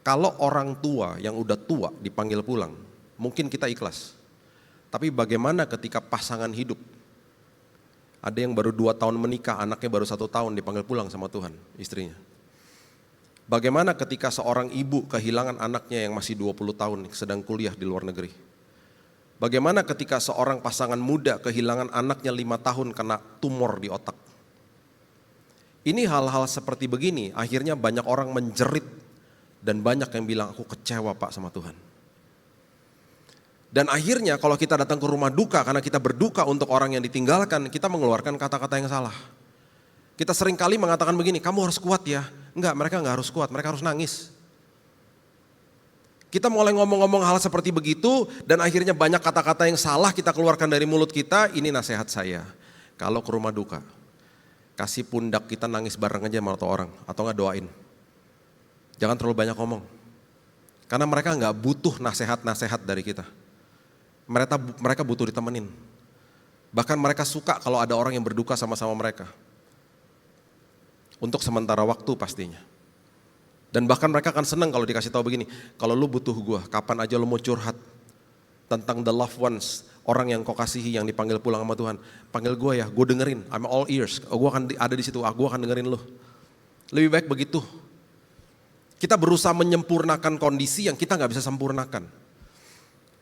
Kalau orang tua yang udah tua dipanggil pulang, mungkin kita ikhlas. Tapi bagaimana ketika pasangan hidup? Ada yang baru 2 tahun menikah, anaknya baru 1 tahun dipanggil pulang sama Tuhan, istrinya. Bagaimana ketika seorang ibu kehilangan anaknya yang masih 20 tahun sedang kuliah di luar negeri? Bagaimana ketika seorang pasangan muda kehilangan anaknya 5 tahun kena tumor di otak? Ini hal-hal seperti begini, akhirnya banyak orang menjerit dan banyak yang bilang, aku kecewa Pak sama Tuhan. Dan akhirnya kalau kita datang ke rumah duka karena kita berduka untuk orang yang ditinggalkan, kita mengeluarkan kata-kata yang salah. Kita seringkali mengatakan begini, kamu harus kuat ya. Enggak, mereka enggak harus kuat, mereka harus nangis. Kita mulai ngomong-ngomong hal seperti begitu dan akhirnya banyak kata-kata yang salah kita keluarkan dari mulut kita. Ini nasihat saya, kalau ke rumah duka, kasih pundak kita nangis bareng aja sama orang atau nggak doain. Jangan terlalu banyak ngomong, karena mereka nggak butuh nasihat-nasihat dari kita. Mereka butuh ditemenin. Bahkan mereka suka kalau ada orang yang berduka sama-sama mereka. Untuk sementara waktu pastinya. Dan bahkan mereka akan senang kalau dikasih tahu begini, kalau lu butuh gue, kapan aja lu mau curhat tentang the loved ones, orang yang kau kasihi yang dipanggil pulang sama Tuhan, panggil gue ya, gue dengerin, I'm all ears, gue akan ada di situ, gue akan dengerin lu. Lebih baik begitu. Kita berusaha menyempurnakan kondisi yang kita nggak bisa sempurnakan.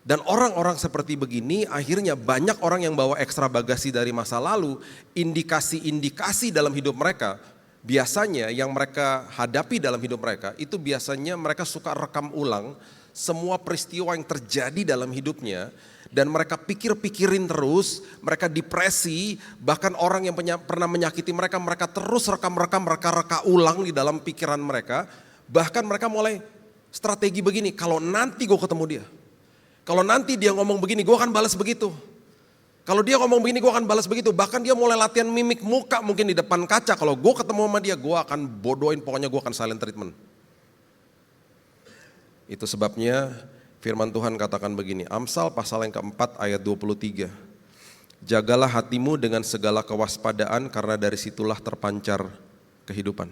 Dan orang-orang seperti begini akhirnya banyak orang yang bawa ekstra bagasi dari masa lalu, indikasi-indikasi dalam hidup mereka, biasanya yang mereka hadapi dalam hidup mereka, itu biasanya mereka suka rekam ulang semua peristiwa yang terjadi dalam hidupnya, dan mereka pikir-pikirin terus, mereka depresi, bahkan orang yang pernah menyakiti mereka, mereka terus rekam-rekam, mereka reka ulang di dalam pikiran mereka, bahkan mereka mulai strategi begini, kalau nanti gue ketemu dia, kalau nanti dia ngomong begini, gue akan balas begitu. Kalau dia ngomong begini, gue akan balas begitu. Bahkan dia mulai latihan mimik muka mungkin di depan kaca. Kalau gue ketemu sama dia, gue akan bodohin, pokoknya gue akan silent treatment. Itu sebabnya firman Tuhan katakan begini, Amsal pasal yang keempat ayat 23. Jagalah hatimu dengan segala kewaspadaan karena dari situlah terpancar kehidupan.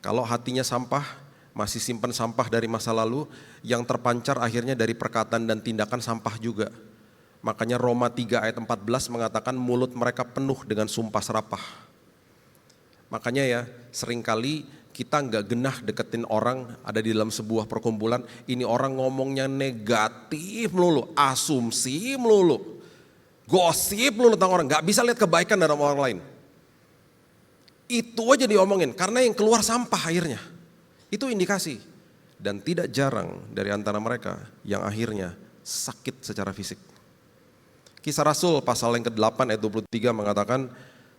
Kalau hatinya sampah, masih simpan sampah dari masa lalu, yang terpancar akhirnya dari perkataan dan tindakan sampah juga. Makanya Roma 3 ayat 14 mengatakan mulut mereka penuh dengan sumpah serapah. Makanya ya seringkali kita nggak genah deketin orang ada di dalam sebuah perkumpulan, ini orang ngomongnya negatif melulu, asumsi melulu, gosip melulu tentang orang, nggak bisa lihat kebaikan dalam orang lain. Itu aja diomongin karena yang keluar sampah akhirnya. Itu indikasi. Dan tidak jarang dari antara mereka yang akhirnya sakit secara fisik. Kisah Rasul pasal yang ke-8 ayat 23 mengatakan,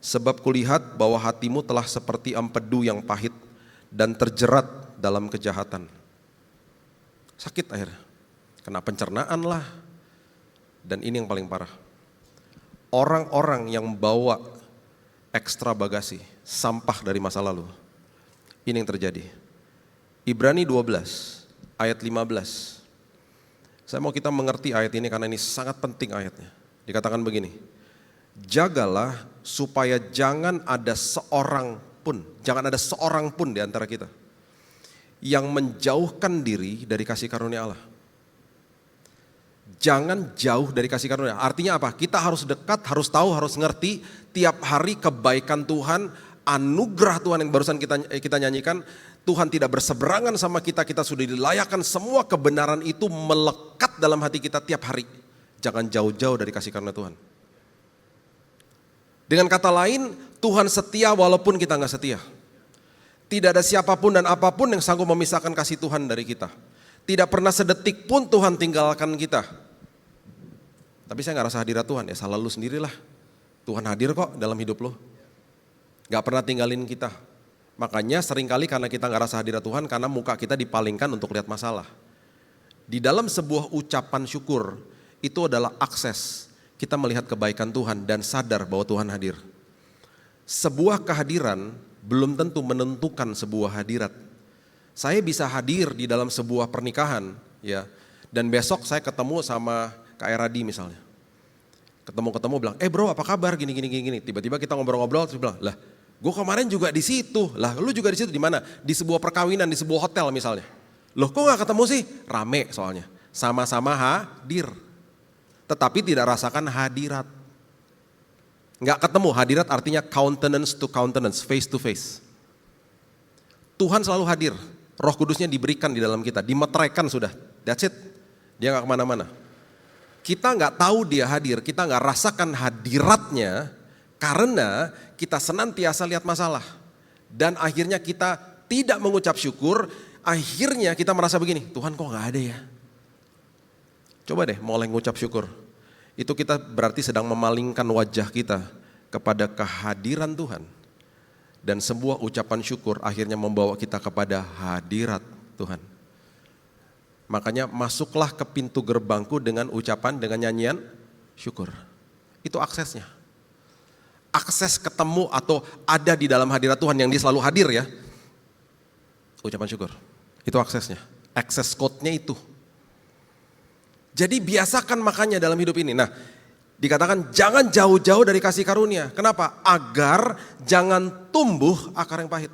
sebab kulihat bahwa hatimu telah seperti empedu yang pahit dan terjerat dalam kejahatan. Sakit akhirnya. Kena pencernaan lah. Dan ini yang paling parah. Orang-orang yang bawa ekstra bagasi, sampah dari masa lalu. Ini yang terjadi. Ibrani 12 ayat 15. Saya mau kita mengerti ayat ini karena ini sangat penting ayatnya. Dikatakan begini, jagalah supaya jangan ada seorang pun di antara kita yang menjauhkan diri dari kasih karunia Allah. Jangan jauh dari kasih karunia. Artinya apa? Kita harus dekat, harus tahu, harus ngerti tiap hari kebaikan Tuhan, anugerah Tuhan yang barusan kita nyanyikan. Tuhan tidak berseberangan sama kita, kita sudah dilayakkan semua kebenaran itu melekat dalam hati kita tiap hari. Jangan jauh-jauh dari kasih karunia Tuhan. Dengan kata lain, Tuhan setia walaupun kita nggak setia. Tidak ada siapapun dan apapun yang sanggup memisahkan kasih Tuhan dari kita. Tidak pernah sedetik pun Tuhan tinggalkan kita. Tapi saya nggak rasa hadirat Tuhan, ya salah lu sendirilah. Tuhan hadir kok dalam hidup lo. Gak pernah tinggalin kita. Makanya seringkali karena kita gak rasa hadirat Tuhan, karena muka kita dipalingkan untuk lihat masalah. Di dalam sebuah ucapan syukur, itu adalah akses kita melihat kebaikan Tuhan dan sadar bahwa Tuhan hadir. Sebuah kehadiran belum tentu menentukan sebuah hadirat. Saya bisa hadir di dalam sebuah pernikahan, ya, dan besok saya ketemu sama Kak Eradi misalnya. Ketemu bilang, bro apa kabar gini. Tiba-tiba kita ngobrol-ngobrol terus bilang, lah gue kemarin juga di situ. Lah lu juga di situ di mana? Di sebuah perkawinan, di sebuah hotel misalnya. Loh kok gak ketemu sih? Rame soalnya. Sama-sama hadir. Tetapi tidak rasakan hadirat. Gak ketemu, hadirat artinya countenance to countenance, face to face. Tuhan selalu hadir. Roh Kudusnya diberikan di dalam kita, dimeteraikan sudah. That's it. Dia gak kemana-mana. Kita nggak tahu dia hadir, kita nggak rasakan hadiratnya karena kita senantiasa lihat masalah. Dan akhirnya kita tidak mengucap syukur, akhirnya kita merasa begini, Tuhan kok nggak ada ya? Coba deh mulai mengucap syukur. Itu kita berarti sedang memalingkan wajah kita kepada kehadiran Tuhan. Dan sebuah ucapan syukur akhirnya membawa kita kepada hadirat Tuhan. Makanya masuklah ke pintu gerbangku dengan ucapan, dengan nyanyian syukur. Itu aksesnya. Akses ketemu atau ada di dalam hadirat Tuhan yang dia selalu hadir ya. Ucapan syukur. Itu aksesnya. Akses code-nya itu. Jadi biasakan makanya dalam hidup ini. Nah, Dikatakan jangan jauh-jauh dari kasih karunia. Kenapa? Agar jangan tumbuh akar yang pahit.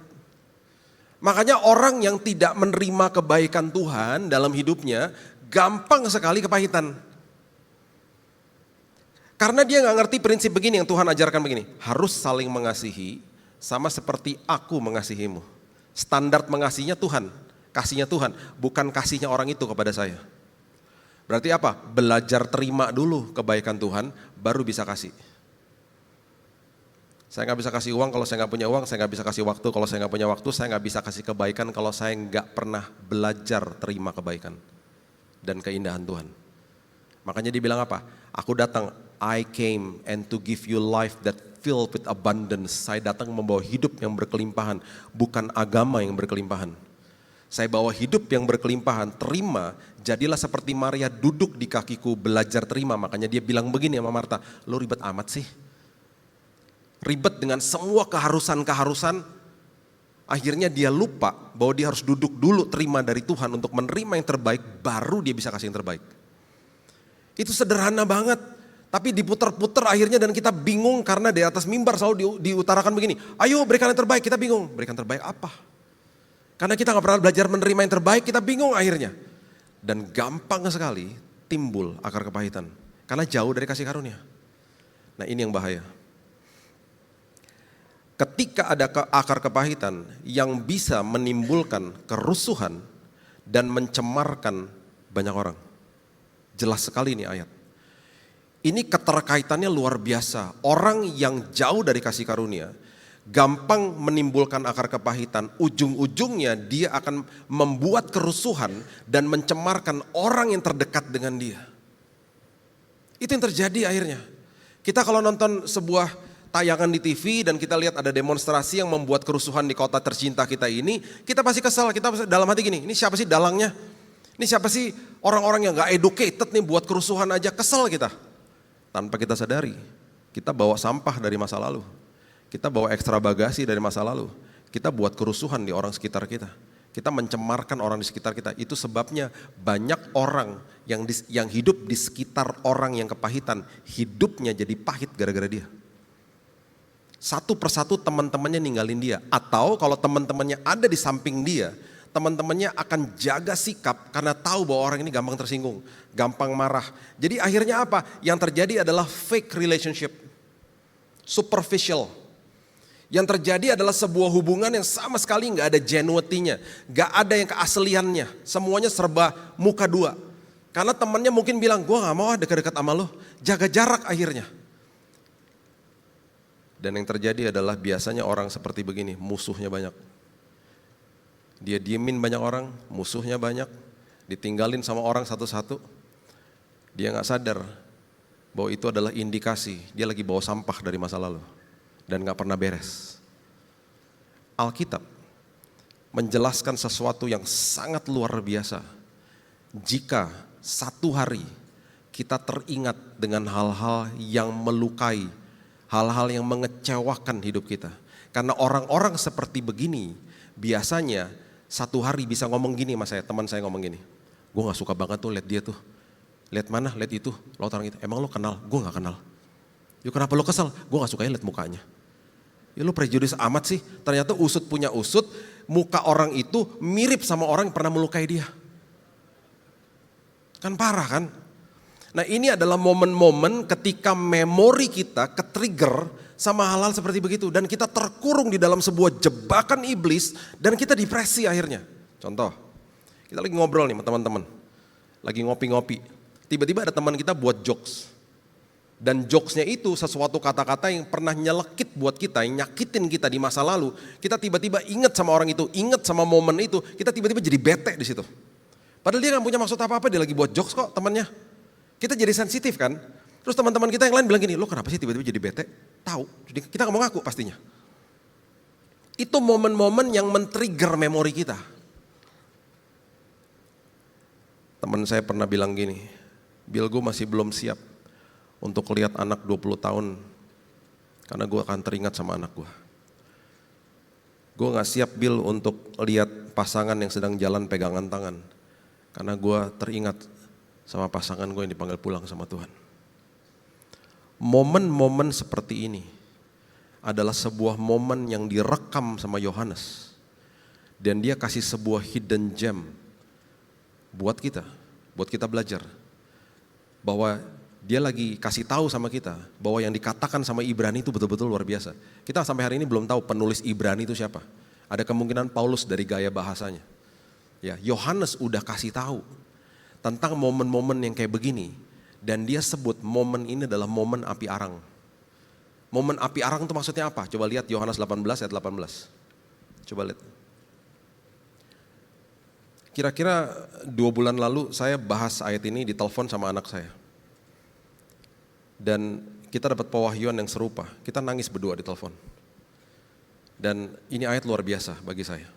Makanya orang yang tidak menerima kebaikan Tuhan dalam hidupnya gampang sekali kepahitan. Karena dia nggak ngerti prinsip begini yang Tuhan ajarkan begini. Harus saling mengasihi sama seperti aku mengasihimu. Standar mengasihinya Tuhan, kasihnya Tuhan, bukan kasihnya orang itu kepada saya. Berarti apa? Belajar terima dulu kebaikan Tuhan, baru bisa kasih. Saya nggak bisa kasih uang kalau saya nggak punya uang, saya nggak bisa kasih waktu kalau saya nggak punya waktu, saya nggak bisa kasih kebaikan kalau saya nggak pernah belajar terima kebaikan dan keindahan Tuhan. Makanya dia bilang apa? Aku datang, I came and to give you life that filled with abundance. Saya datang membawa hidup yang berkelimpahan, bukan agama yang berkelimpahan. Saya bawa hidup yang berkelimpahan, terima, jadilah seperti Maria duduk di kakiku, belajar terima. Makanya dia bilang begini sama Marta, lo ribet amat sih. Ribet dengan semua keharusan-keharusan, akhirnya dia lupa bahwa dia harus duduk dulu terima dari Tuhan untuk menerima yang terbaik, baru dia bisa kasih yang terbaik. Itu sederhana banget, tapi diputar-putar akhirnya dan kita bingung karena di atas mimbar selalu diutarakan begini, ayo berikan yang terbaik, kita bingung, berikan terbaik apa? Karena kita gak pernah belajar menerima yang terbaik, kita bingung akhirnya. Dan gampang sekali timbul akar kepahitan. Karena jauh dari kasih karunia. Nah ini yang bahaya. Ketika ada akar kepahitan yang bisa menimbulkan kerusuhan dan mencemarkan banyak orang. Jelas sekali ini ayat. Ini keterkaitannya luar biasa. Orang yang jauh dari kasih karunia gampang menimbulkan akar kepahitan, ujung-ujungnya dia akan membuat kerusuhan dan mencemarkan orang yang terdekat dengan dia. Itu yang terjadi akhirnya. Kita kalau nonton sebuah tayangan di TV dan kita lihat ada demonstrasi yang membuat kerusuhan di kota tercinta kita ini, kita pasti kesal, kita dalam hati gini, ini siapa sih dalangnya? Ini siapa sih orang-orang yang gak educated nih buat kerusuhan aja, kesel kita. Tanpa kita sadari, kita bawa sampah dari masa lalu. Kita bawa ekstravagasi dari masa lalu. Kita buat kerusuhan di orang sekitar kita. Kita mencemarkan orang di sekitar kita. Itu sebabnya banyak orang yang hidup di sekitar orang yang kepahitan. Hidupnya jadi pahit gara-gara dia. Satu persatu teman-temannya ninggalin dia. Atau kalau teman-temannya ada di samping dia, teman-temannya akan jaga sikap karena tahu bahwa orang ini gampang tersinggung, gampang marah. Jadi akhirnya apa? Yang terjadi adalah fake relationship. Superficial. Yang terjadi adalah sebuah hubungan yang sama sekali gak ada genuinity-nya, gak ada yang keasliannya, semuanya serba muka dua. Karena temannya mungkin bilang, gue gak mau dekat-dekat sama lo, jaga jarak akhirnya. Dan yang terjadi adalah biasanya orang seperti begini, musuhnya banyak. Dia diemin banyak orang, musuhnya banyak, ditinggalin sama orang satu-satu. Dia gak sadar bahwa itu adalah indikasi dia lagi bawa sampah dari masa lalu. Dan gak pernah beres. Alkitab menjelaskan sesuatu yang sangat luar biasa. Jika satu hari kita teringat dengan hal-hal yang melukai, hal-hal yang mengecewakan hidup kita. Karena orang-orang seperti begini biasanya satu hari bisa ngomong gini sama saya, teman saya ngomong gini. Gue gak suka banget tuh lihat dia tuh. Lihat mana, lihat itu, lo orang itu. Emang lo kenal? Gue gak kenal. Yuk kenapa lo kesel? Gue gak suka lihat mukanya. Ya lu prejudis amat sih, ternyata usut punya usut, muka orang itu mirip sama orang yang pernah melukai dia. Kan parah kan? Nah ini adalah momen-momen ketika memori kita ke-trigger sama hal-hal seperti begitu. Dan kita terkurung di dalam sebuah jebakan iblis dan kita depresi akhirnya. Contoh, kita lagi ngobrol nih sama teman-teman, lagi ngopi-ngopi. Tiba-tiba ada teman kita buat jokes. Dan jokesnya itu sesuatu kata-kata yang pernah nyelekit buat kita, yang nyakitin kita di masa lalu. Kita tiba-tiba ingat sama orang itu, ingat sama momen itu, kita tiba-tiba jadi bete di situ. Padahal dia gak punya maksud apa-apa, dia lagi buat jokes kok temannya. Kita jadi sensitif kan. Terus teman-teman kita yang lain bilang gini, lo kenapa sih tiba-tiba jadi bete? Tahu, jadi kita gak mau ngaku pastinya. Itu momen-momen yang men-trigger memori kita. Teman saya pernah bilang gini, Bill gue masih belum siap untuk lihat anak 20 tahun, karena gue akan teringat sama anak gue. Gue gak siap Bill untuk lihat pasangan yang sedang jalan pegangan tangan, karena gue teringat sama pasangan gue yang dipanggil pulang sama Tuhan. Momen-momen seperti ini adalah sebuah momen yang direkam sama Yohanes. Dan dia kasih sebuah hidden gem buat kita belajar. Bahwa dia lagi kasih tahu sama kita bahwa yang dikatakan sama Ibrani itu betul-betul luar biasa. Kita sampai hari ini belum tahu penulis Ibrani itu siapa. Ada kemungkinan Paulus dari gaya bahasanya. Ya, Yohanes udah kasih tahu tentang momen-momen yang kayak begini. Dan dia sebut momen ini adalah momen api arang. Momen api arang itu maksudnya apa? Coba lihat Yohanes 18 ayat 18. Coba lihat. Kira-kira 2 bulan lalu saya bahas ayat ini di telepon sama anak saya. Dan kita dapat pewahyuan yang serupa. Kita nangis berdua di telepon. Dan ini ayat luar biasa bagi saya.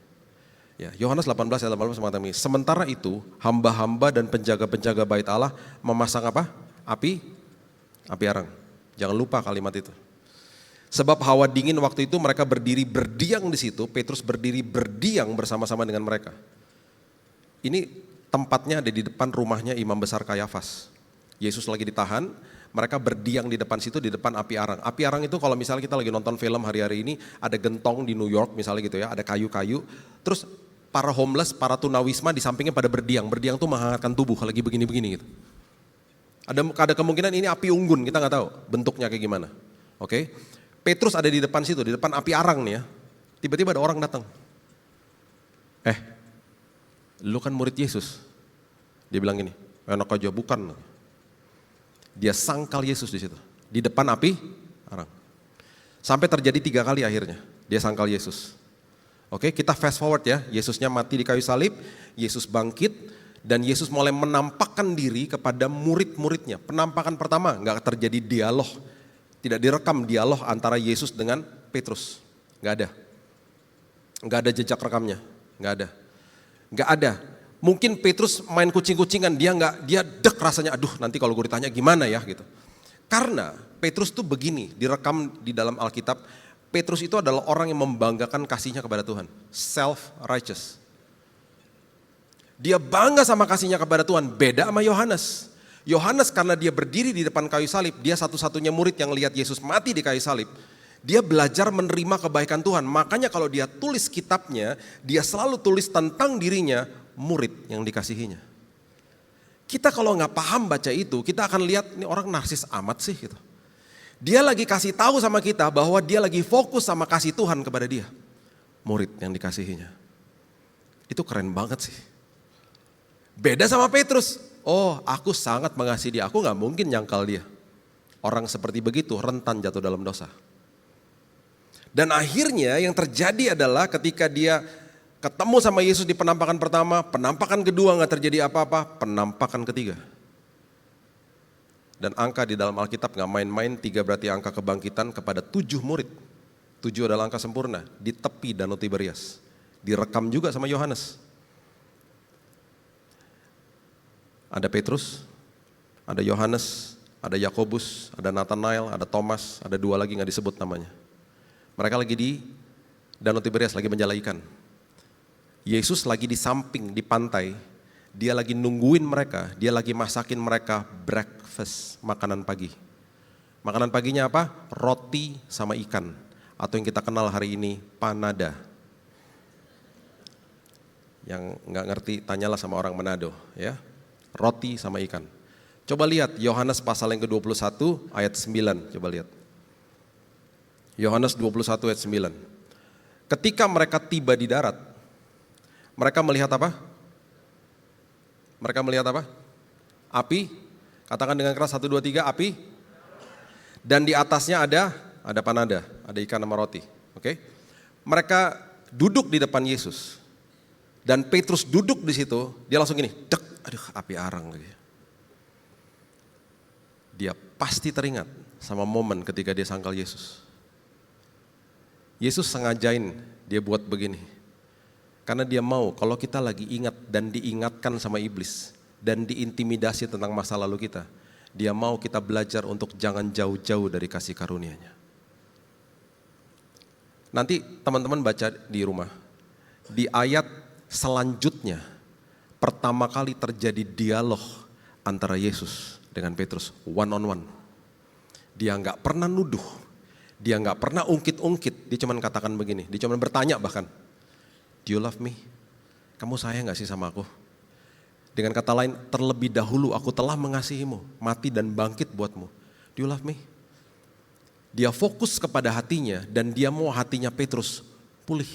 Ya, Yohanes 18 ayat 18 mengatakan ini. Sementara itu hamba-hamba dan penjaga-penjaga bait Allah memasang apa? Api arang. Jangan lupa kalimat itu. Sebab hawa dingin waktu itu mereka berdiri berdiam di situ. Petrus berdiri berdiam bersama-sama dengan mereka. Ini tempatnya ada di depan rumahnya Imam Besar Kayafas. Yesus lagi ditahan, mereka berdiam di depan situ, di depan api arang. Api arang itu kalau misalnya kita lagi nonton film hari-hari ini, ada gentong di New York misalnya gitu ya, ada kayu-kayu. Terus para homeless, para tunawisma di sampingnya pada berdiam. Berdiam tuh menghangatkan tubuh, lagi begini-begini gitu. Ada kemungkinan ini api unggun, kita nggak tahu bentuknya kayak gimana. Oke, Petrus ada di depan situ, di depan api arang nih ya. Tiba-tiba ada orang datang. Lu kan murid Yesus. Dia bilang gini, enak aja bukan. Dia sangkal Yesus di situ, di depan api arang. Sampai terjadi 3 kali akhirnya, dia sangkal Yesus. Oke, kita fast forward ya, Yesusnya mati di kayu salib, Yesus bangkit, dan Yesus mulai menampakkan diri kepada murid-muridnya. Penampakan pertama nggak terjadi dialog, tidak direkam dialog antara Yesus dengan Petrus, nggak ada jejak rekamnya, nggak ada. Mungkin Petrus main kucing-kucingan, dia dek rasanya, aduh nanti kalau gue ditanya gimana ya gitu. Karena Petrus tuh begini, direkam di dalam Alkitab, Petrus itu adalah orang yang membanggakan kasihnya kepada Tuhan, self-righteous. Dia bangga sama kasihnya kepada Tuhan, beda sama Yohanes. Yohanes karena dia berdiri di depan kayu salib, dia satu-satunya murid yang lihat Yesus mati di kayu salib. Dia belajar menerima kebaikan Tuhan. Makanya kalau dia tulis kitabnya, dia selalu tulis tentang dirinya, murid yang dikasihinya. Kita kalau nggak paham baca itu, kita akan lihat ini orang narsis amat sih gitu. Dia lagi kasih tahu sama kita bahwa dia lagi fokus sama kasih Tuhan kepada dia. Murid yang dikasihinya. Itu keren banget sih. Beda sama Petrus. Oh, aku sangat mengasihi dia, aku nggak mungkin nyangkal dia. Orang seperti begitu rentan jatuh dalam dosa. Dan akhirnya yang terjadi adalah ketika dia ketemu sama Yesus di penampakan pertama, penampakan kedua nggak terjadi apa-apa, penampakan ketiga. Dan angka di dalam Alkitab nggak main-main, 3 berarti angka kebangkitan kepada 7 murid. 7 adalah angka sempurna, di tepi Danau Tiberias. Direkam juga sama Yohanes. Ada Petrus, ada Yohanes, ada Yakobus, ada Nathanael, ada Thomas, ada 2 lagi nggak disebut namanya. Mereka lagi di Danau Tiberias, lagi menjala ikan. Yesus lagi di samping, di pantai, dia lagi nungguin mereka, dia lagi masakin mereka breakfast, makanan pagi. Makanan paginya apa? Roti sama ikan, atau yang kita kenal hari ini, panada. Yang nggak ngerti, tanyalah sama orang Manado, ya. Roti sama ikan. Coba lihat Yohanes pasal yang ke-21 ayat 9, coba lihat. Yohanes 21 ayat 9. Ketika mereka tiba di darat, mereka melihat apa? Mereka melihat apa? Api. Katakan dengan keras 1, 2, 3, api. Dan di atasnya ada panada, ada ikan sama roti. Oke? Mereka duduk di depan Yesus. Dan Petrus duduk di situ, dia langsung gini, dek, aduh api arang lagi. Dia pasti teringat sama momen ketika dia sangkal Yesus. Yesus sengajain dia buat begini. Karena dia mau kalau kita lagi ingat dan diingatkan sama iblis dan diintimidasi tentang masa lalu kita, dia mau kita belajar untuk jangan jauh-jauh dari kasih karunia-Nya. Nanti teman-teman baca di rumah, di ayat selanjutnya pertama kali terjadi dialog antara Yesus dengan Petrus, one on one. Dia nggak pernah nuduh, dia nggak pernah ungkit-ungkit, dia cuma katakan begini, dia cuma bertanya bahkan, do you love me? Kamu sayang gak sih sama aku? Dengan kata lain, terlebih dahulu aku telah mengasihimu, mati dan bangkit buatmu. Do you love me? Dia fokus kepada hatinya dan dia mau hatinya Petrus pulih.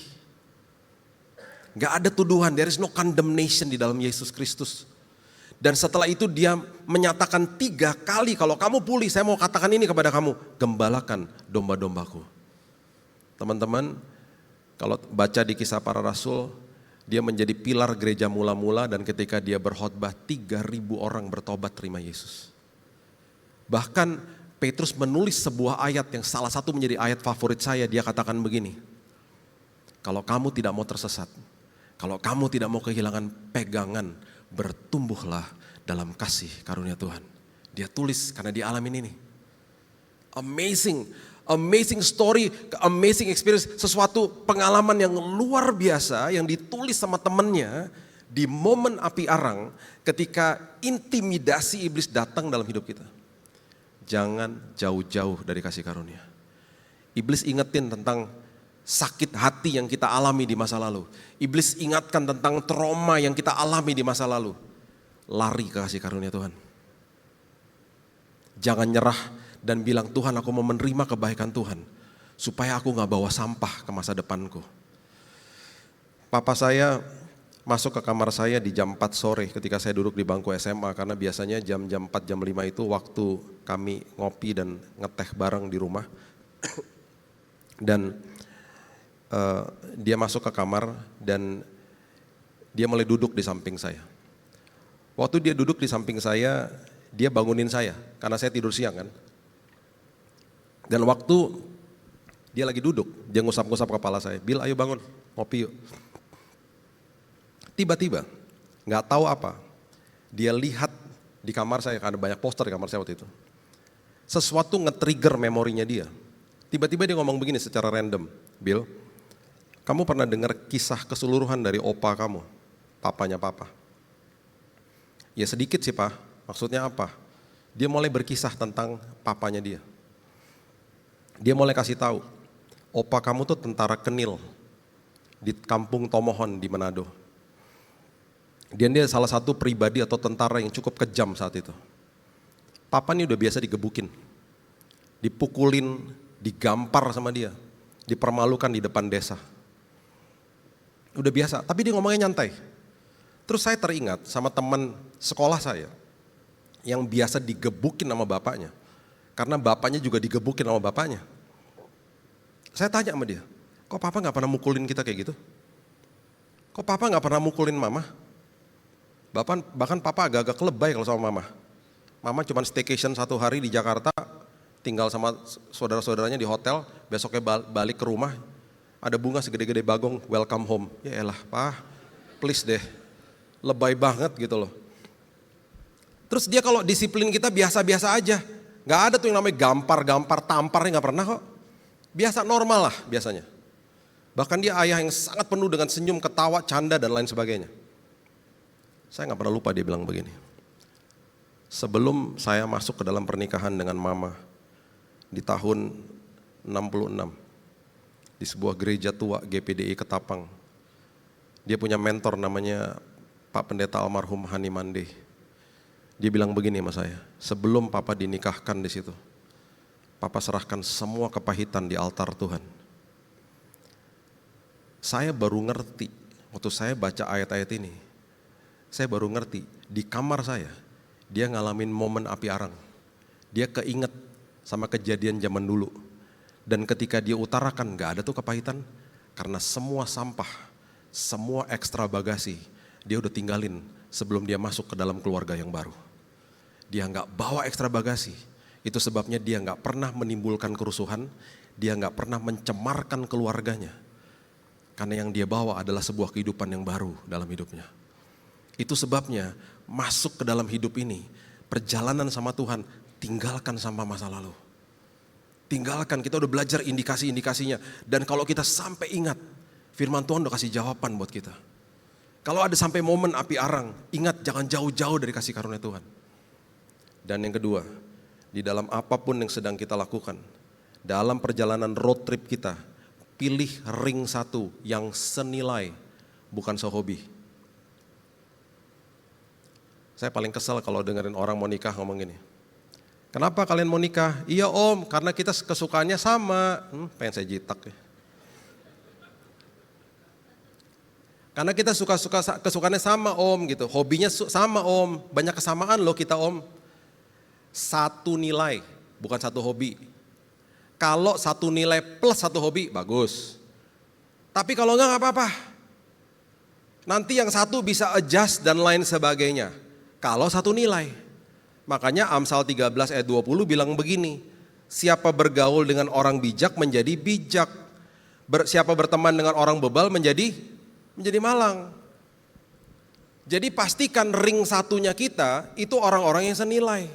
Gak ada tuduhan, there is no condemnation di dalam Yesus Kristus. Dan setelah itu dia menyatakan 3 kali, kalau kamu pulih saya mau katakan ini kepada kamu, gembalakan domba-dombaku. Teman-teman, kalau baca di Kisah Para Rasul, dia menjadi pilar gereja mula-mula dan ketika dia berkhotbah 3.000 orang bertobat terima Yesus. Bahkan Petrus menulis sebuah ayat yang salah satu menjadi ayat favorit saya, dia katakan begini, kalau kamu tidak mau tersesat, kalau kamu tidak mau kehilangan pegangan, bertumbuhlah dalam kasih karunia Tuhan. Dia tulis karena dia alamin ini. Amazing story, amazing experience, sesuatu pengalaman yang luar biasa yang ditulis sama temennya di momen api arang ketika intimidasi iblis datang dalam hidup kita. Jangan jauh-jauh dari kasih karunia. Iblis ingetin tentang sakit hati yang kita alami di masa lalu. Iblis ingatkan tentang trauma yang kita alami di masa lalu. Lari ke kasih karunia Tuhan. Jangan nyerah dan bilang, Tuhan aku mau menerima kebaikan Tuhan. Supaya aku gak bawa sampah ke masa depanku. Papa saya masuk ke kamar saya di jam 4 sore ketika saya duduk di bangku SMA. Karena biasanya jam 4, jam 5 itu waktu kami ngopi dan ngeteh bareng di rumah. Dan dia masuk ke kamar dan dia mulai duduk di samping saya. Waktu dia duduk di samping saya, dia bangunin saya karena saya tidur siang kan. Dan waktu dia lagi duduk, dia ngusap-ngusap kepala saya, Bil ayo bangun, ngopi yuk. Tiba-tiba, gak tahu apa, dia lihat di kamar saya, karena banyak poster di kamar saya waktu itu. Sesuatu nge-trigger memorinya dia. Tiba-tiba dia ngomong begini secara random, Bil, kamu pernah dengar kisah keseluruhan dari opa kamu, papanya papa? Ya sedikit sih Pak, maksudnya apa? Dia mulai berkisah tentang papanya dia. Dia mulai kasih tahu, opa kamu tuh tentara Kenil di kampung Tomohon di Manado. Dan dia salah satu pribadi atau tentara yang cukup kejam saat itu. Papa ini udah biasa digebukin, dipukulin, digampar sama dia, dipermalukan di depan desa. Udah biasa, tapi dia ngomongnya nyantai. Terus saya teringat sama teman sekolah saya yang biasa digebukin sama bapaknya. Karena bapaknya juga digebukin sama bapaknya. Saya tanya sama dia, kok papa gak pernah mukulin kita kayak gitu? Kok papa gak pernah mukulin mama? Bahkan papa agak-agak kelebay kalau sama mama. Mama cuma staycation 1 hari di Jakarta, tinggal sama saudara-saudaranya di hotel, besoknya balik ke rumah, ada bunga segede-gede bagong, welcome home. Ya elah Pak, please deh, lebay banget gitu loh. Terus dia kalau disiplin kita biasa-biasa aja, gak ada tuh yang namanya gampar, tamparnya gak pernah kok. Biasa normal lah biasanya. Bahkan dia ayah yang sangat penuh dengan senyum, ketawa, canda dan lain sebagainya. Saya gak pernah lupa dia bilang begini. Sebelum saya masuk ke dalam pernikahan dengan mama di tahun 66 di sebuah gereja tua GPDI Ketapang. Dia punya mentor namanya Pak Pendeta almarhum Hani Mande. Dia bilang begini sama saya, sebelum Papa dinikahkan di situ, Papa serahkan semua kepahitan di altar Tuhan. Saya baru ngerti, waktu saya baca ayat-ayat ini, saya baru ngerti, di kamar saya, dia ngalamin momen api arang. Dia keinget sama kejadian zaman dulu. Dan ketika dia utarakan, gak ada tuh kepahitan. Karena semua sampah, semua ekstra bagasi, dia udah tinggalin sebelum dia masuk ke dalam keluarga yang baru. Dia gak bawa ekstra bagasi. Itu sebabnya dia gak pernah menimbulkan kerusuhan, dia gak pernah mencemarkan keluarganya. Karena yang dia bawa adalah sebuah kehidupan yang baru dalam hidupnya. Itu sebabnya masuk ke dalam hidup ini, perjalanan sama Tuhan, tinggalkan sampah masa lalu. Tinggalkan, kita udah belajar indikasi-indikasinya. Dan kalau kita sampai ingat, firman Tuhan udah kasih jawaban buat kita. Kalau ada sampai momen api arang, ingat jangan jauh-jauh dari kasih karunia Tuhan. Dan yang kedua, di dalam apapun yang sedang kita lakukan, dalam perjalanan road trip kita, pilih ring satu yang senilai, bukan sehobi. Saya paling kesel kalau dengerin orang mau nikah ngomong gini. Kenapa kalian mau nikah? Iya om, karena kita kesukaannya sama. Pengen saya jitak ya. Karena kita kesukaannya sama om gitu, hobinya sama om, banyak kesamaan loh kita om. Satu nilai, bukan satu hobi. Kalau satu nilai plus satu hobi, bagus. Tapi kalau enggak apa-apa. Nanti yang satu bisa adjust dan lain sebagainya. Kalau satu nilai. Makanya Amsal 13 ayat 20 bilang begini. Siapa bergaul dengan orang bijak menjadi bijak. Siapa berteman dengan orang bebal menjadi malang. Jadi pastikan ring satunya kita itu orang-orang yang senilai.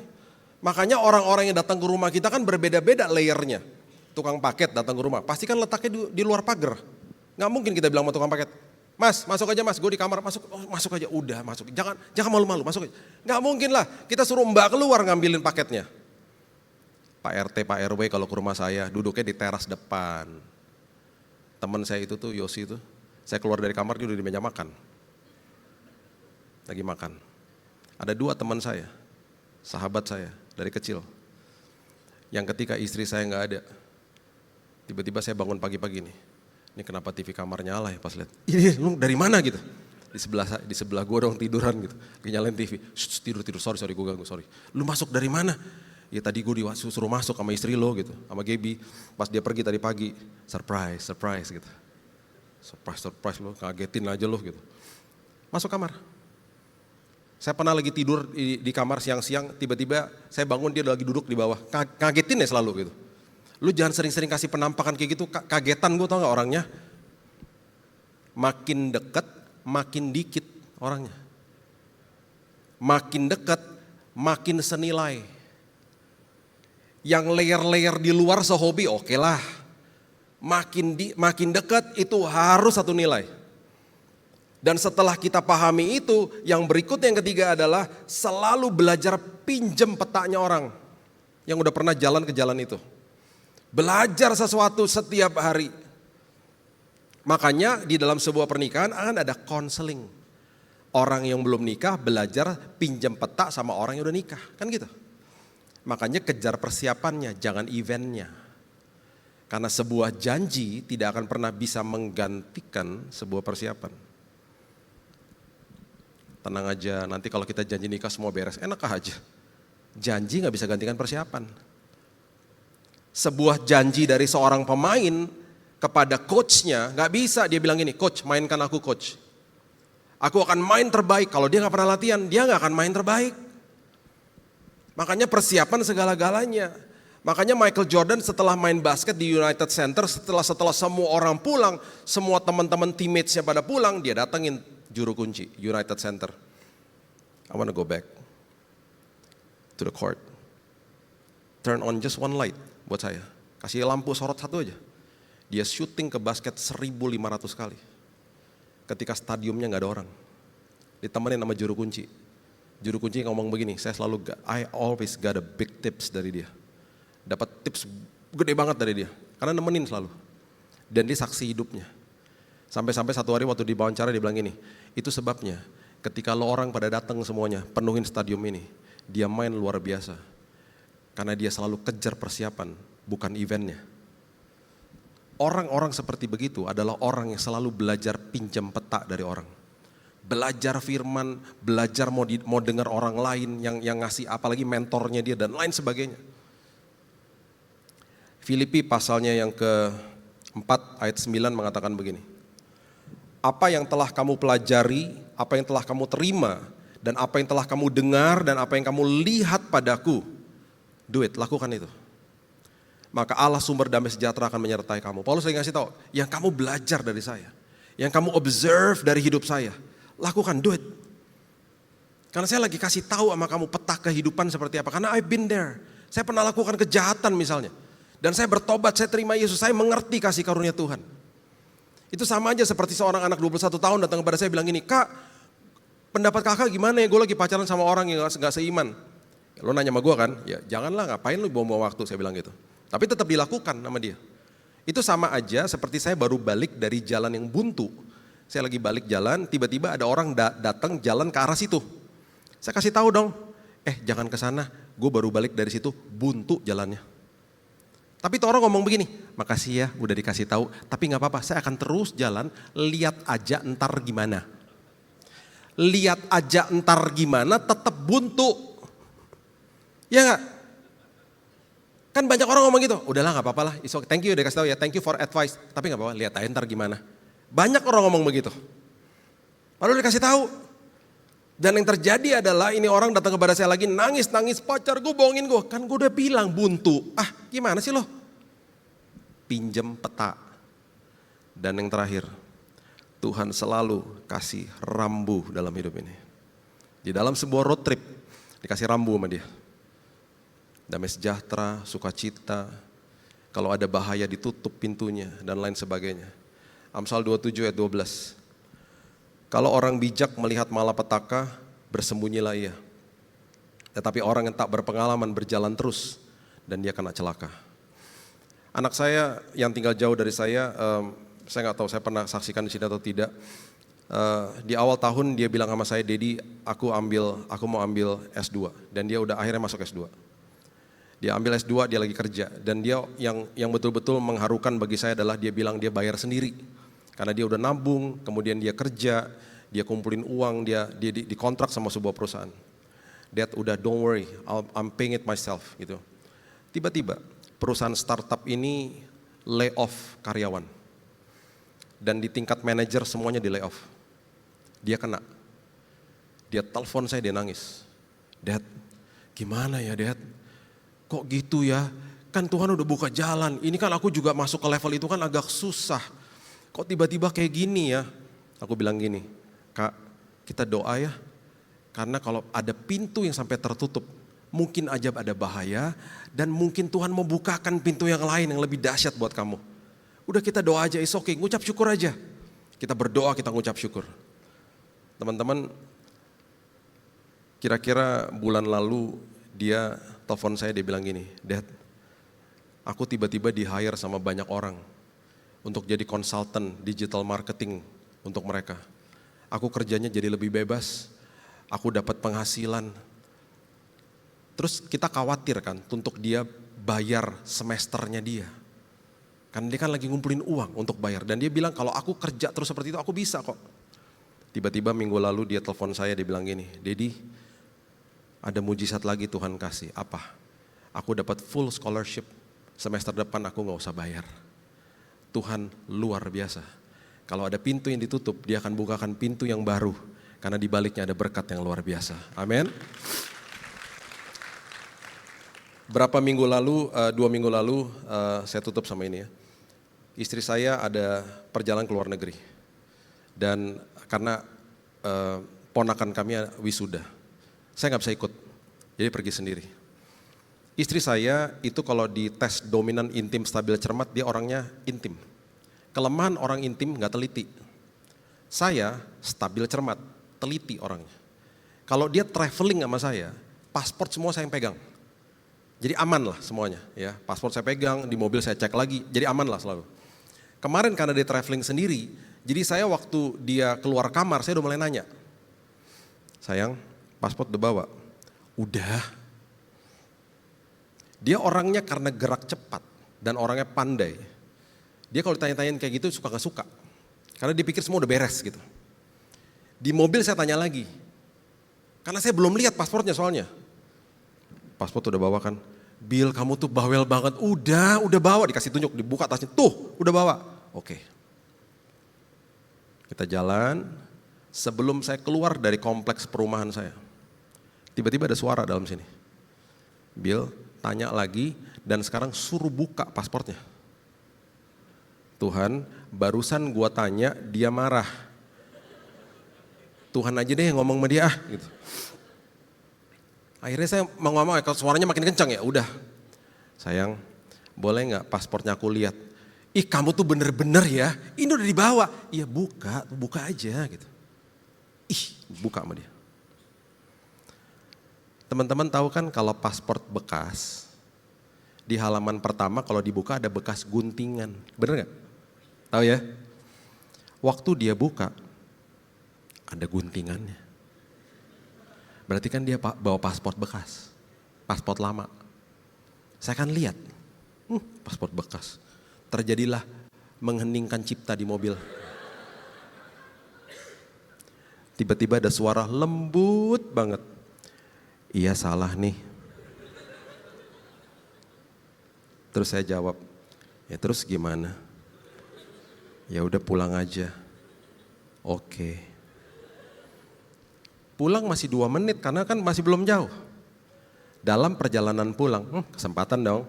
Makanya orang-orang yang datang ke rumah kita kan berbeda-beda layernya. Tukang paket datang ke rumah, pasti kan letaknya di luar pagar. Nggak mungkin kita bilang sama tukang paket, mas masuk aja mas, gue di kamar, masuk aja, udah masuk, jangan malu-malu, masuk aja. Nggak mungkin lah, kita suruh mbak keluar ngambilin paketnya. Pak RT, Pak RW kalau ke rumah saya, duduknya di teras depan. Teman saya itu tuh, Yosi itu, saya keluar dari kamar dia udah di meja makan. Lagi makan. Ada 2 teman saya, sahabat saya dari kecil. Yang ketika istri saya nggak ada, tiba-tiba saya bangun pagi-pagi nih. Ini kenapa TV kamar nyala ya pas lihat. Ini lu dari mana gitu. Di sebelah gue dong tiduran gitu. Nyalain TV. Tidur. Sorry gue ganggu, sorry. Lu masuk dari mana? Ya tadi gue disuruh masuk sama istri lo gitu. Sama Gaby. Pas dia pergi tadi pagi. Surprise gitu. Surprise lo. Kagetin aja lo gitu. Masuk kamar. Saya pernah lagi tidur di kamar siang-siang. Tiba-tiba saya bangun dia lagi duduk di bawah. Kagetin ya selalu gitu. Lu jangan sering-sering kasih penampakan kayak gitu, kagetan gue tau gak orangnya. Makin dekat, makin dikit orangnya. Makin dekat, makin senilai. Yang layer-layer di luar sehobi oke lah. Makin dekat itu harus satu nilai. Dan setelah kita pahami itu, yang berikut yang ketiga adalah selalu belajar pinjem petanya orang. Yang udah pernah jalan ke jalan itu. Belajar sesuatu setiap hari. Makanya di dalam sebuah pernikahan akan ada konseling. Orang yang belum nikah belajar pinjam peta sama orang yang udah nikah. Kan gitu. Makanya kejar persiapannya, jangan eventnya. Karena sebuah janji tidak akan pernah bisa menggantikan sebuah persiapan. Tenang aja, nanti kalau kita janji nikah semua beres, enak aja. Janji gak bisa gantikan persiapan. Sebuah janji dari seorang pemain kepada coachnya gak bisa dia bilang gini, coach mainkan aku coach. Aku akan main terbaik, kalau dia gak pernah latihan dia gak akan main terbaik. Makanya persiapan segala-galanya. Makanya Michael Jordan setelah main basket di United Center, setelah semua orang pulang, semua teman-teman teammates-nya pada pulang, dia datengin juru kunci United Center. I wanna go back to the court. Turn on just one light. Buat saya, kasih lampu sorot satu aja. Dia syuting ke basket 1.500 kali. Ketika stadiumnya gak ada orang. Ditemenin sama juru kunci. Juru kunci ngomong begini, I always got a big tips dari dia. Dapat tips gede banget dari dia. Karena nemenin selalu. Dan dia saksi hidupnya. Sampai-sampai satu hari waktu diwawancara dia bilang gini, itu sebabnya ketika lo orang pada datang semuanya, penuhin stadium ini. Dia main luar biasa. Karena dia selalu kejar persiapan, bukan eventnya. Orang-orang seperti begitu adalah orang yang selalu belajar pinjam peta dari orang. Belajar firman, belajar mau dengar orang lain yang ngasih apalagi mentornya dia dan lain sebagainya. Filipi pasalnya yang ke-4 ayat 9 mengatakan begini. Apa yang telah kamu pelajari, apa yang telah kamu terima, dan apa yang telah kamu dengar, dan apa yang kamu lihat padaku, do it, lakukan itu. Maka Allah sumber damai sejahtera akan menyertai kamu. Paulus lagi ngasih tahu, yang kamu belajar dari saya, yang kamu observe dari hidup saya, lakukan, do it. Karena saya lagi kasih tahu sama kamu peta kehidupan seperti apa. Karena I've been there. Saya pernah lakukan kejahatan misalnya. Dan saya bertobat, saya terima Yesus, saya mengerti kasih karunia Tuhan. Itu sama aja seperti seorang anak 21 tahun datang kepada saya bilang gini, Kak, pendapat kakak gimana ya, gue lagi pacaran sama orang yang gak seiman. Lo nanya sama gue kan, ya janganlah ngapain lu buang-buang waktu, saya bilang gitu. Tapi tetap dilakukan sama dia. Itu sama aja seperti saya baru balik dari jalan yang buntu. Saya lagi balik jalan, tiba-tiba ada orang datang jalan ke arah situ. Saya kasih tahu dong, jangan ke sana, gue baru balik dari situ, buntu jalannya. Tapi tuh orang ngomong begini, makasih ya udah dikasih tahu, tapi nggak apa-apa, saya akan terus jalan, lihat aja ntar gimana. Lihat aja ntar gimana, tetap buntu. Ya nggak? Kan banyak orang ngomong gitu, udahlah nggak apa-apa lah, okay. Thank you udah kasih tahu ya, thank you for advice. Tapi nggak apa-apa, lihat aja ntar gimana. Banyak orang ngomong begitu. Padahal dikasih tahu. Dan yang terjadi adalah ini orang datang kepada saya lagi nangis, pacar gue bohongin gue. Kan gue udah bilang buntu. Gimana sih lo? Pinjem peta. Dan yang terakhir, Tuhan selalu kasih rambu dalam hidup ini. Di dalam sebuah road trip, dikasih rambu sama dia. Damai sejahtera, sukacita, kalau ada bahaya ditutup pintunya dan lain sebagainya. Amsal 27 ayat 12. Kalau orang bijak melihat malapetaka, bersembunyilah ia. Tetapi orang yang tak berpengalaman berjalan terus dan dia kena celaka. Anak saya yang tinggal jauh dari saya nggak tahu saya pernah saksikan di sini atau tidak. Di awal tahun dia bilang sama saya, Dedi, aku mau ambil S2 dan dia udah akhirnya masuk S2. Dia ambil S2, dia lagi kerja dan dia yang betul-betul mengharukan bagi saya adalah dia bilang dia bayar sendiri. Karena dia udah nabung, kemudian dia kerja, dia kumpulin uang, dia dikontrak sama sebuah perusahaan. Dad udah don't worry, I'm paying it myself gitu. Tiba-tiba perusahaan startup ini lay off karyawan. Dan di tingkat manajer semuanya di lay off. Dia kena. Dia telepon saya, dia nangis. Dad, gimana ya Dad? Kok gitu ya? Kan Tuhan udah buka jalan. Ini kan aku juga masuk ke level itu kan agak susah. Kok tiba-tiba kayak gini ya? Aku bilang gini, Kak, kita doa ya. Karena kalau ada pintu yang sampai tertutup, mungkin aja ada bahaya. Dan mungkin Tuhan mau bukakan pintu yang lain yang lebih dahsyat buat kamu. Udah kita doa aja, it's okay, ngucap syukur aja. Kita berdoa, kita ngucap syukur. Teman-teman, kira-kira bulan lalu dia telepon saya, dia bilang gini, Dad, aku tiba-tiba di hire sama banyak orang untuk jadi konsultan digital marketing untuk mereka. Aku kerjanya jadi lebih bebas, aku dapat penghasilan. Terus kita khawatir kan untuk dia bayar semesternya dia. Kan dia kan lagi ngumpulin uang untuk bayar. Dan dia bilang kalau aku kerja terus seperti itu aku bisa kok. Tiba-tiba minggu lalu dia telepon saya, dia bilang gini, Dedi, ada mujizat lagi Tuhan kasih. Apa? Aku dapat full scholarship. Semester depan aku gak usah bayar. Tuhan luar biasa. Kalau ada pintu yang ditutup, dia akan bukakan pintu yang baru. Karena di baliknya ada berkat yang luar biasa. Amin. Berapa minggu lalu, 2 minggu lalu, saya tutup sama ini ya. Istri saya ada perjalanan ke luar negeri. Dan karena ponakan kami wisuda. Saya gak bisa ikut, jadi pergi sendiri. Istri saya itu kalau di tes dominan intim stabil cermat, dia orangnya intim. Kelemahan orang intim gak teliti. Saya stabil cermat, teliti orangnya. Kalau dia traveling sama saya, paspor semua saya yang pegang. Jadi aman lah semuanya ya, paspor saya pegang, di mobil saya cek lagi, jadi aman lah selalu. Kemarin karena dia traveling sendiri, jadi saya waktu dia keluar kamar, saya udah mulai nanya. Sayang, paspor udah bawa? Udah. Dia orangnya karena gerak cepat dan orangnya pandai. Dia kalau ditanya-tanyain kayak gitu suka gak suka. Karena dia pikir semua udah beres gitu. Di mobil saya tanya lagi. Karena saya belum lihat paspornya soalnya. Paspor udah bawa kan? Bill kamu tuh bawel banget. Udah bawa, dikasih tunjuk, dibuka tasnya. Tuh, udah bawa. Oke. Kita jalan, sebelum saya keluar dari kompleks perumahan saya. Tiba-tiba ada suara dalam sini. Bill, tanya lagi dan sekarang suruh buka paspornya. Tuhan, barusan gua tanya, dia marah. Tuhan aja deh yang ngomong sama dia gitu. Akhirnya saya mau ngomong, kalau suaranya makin kencang ya udah. Sayang, boleh gak paspornya aku lihat? Ih kamu tuh bener-bener ya, ini udah dibawa. Iya buka aja gitu. Ih buka sama dia. Teman-teman tahu kan kalau paspor bekas, di halaman pertama kalau dibuka ada bekas guntingan. Bener gak? Tahu ya? Waktu dia buka, ada guntingannya. Berarti kan dia bawa paspor bekas, paspor lama. Saya kan lihat, paspor bekas. Terjadilah mengheningkan cipta di mobil. Tiba-tiba ada suara lembut banget. Iya salah nih. Terus saya jawab, ya terus gimana? Ya udah pulang aja. Oke. Pulang masih 2 menit karena kan masih belum jauh. Dalam perjalanan pulang, kesempatan dong.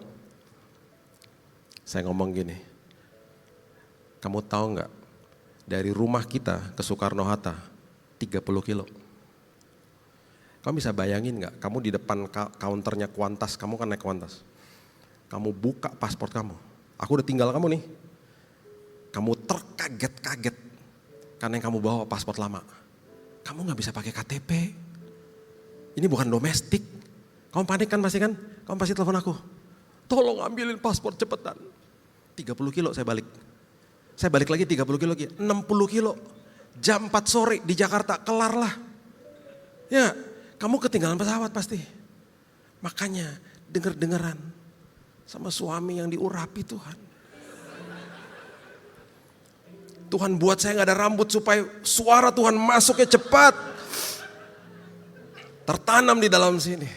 Saya ngomong gini, kamu tahu nggak dari rumah kita ke Soekarno-Hatta 30 kilo. Kamu bisa bayangin nggak, kamu di depan counternya Kuantas, kamu kan naik Kuantas. Kamu buka paspor kamu, aku udah tinggal kamu nih. Kamu terkaget-kaget karena yang kamu bawa paspor lama. Kamu nggak bisa pakai KTP. Ini bukan domestik. Kamu panik kan pasti kan? Kamu pasti telepon aku. Tolong ambilin paspor cepetan. 30 kilo saya balik. Saya balik lagi 30 kilo lagi, 60 kilo. Jam 4 sore di Jakarta, kelar lah. Ya, kamu ketinggalan pesawat pasti. Makanya denger-dengeran sama suami yang diurapi Tuhan. Tuhan buat saya gak ada rambut supaya suara Tuhan masuknya cepat. Tertanam di dalam sini.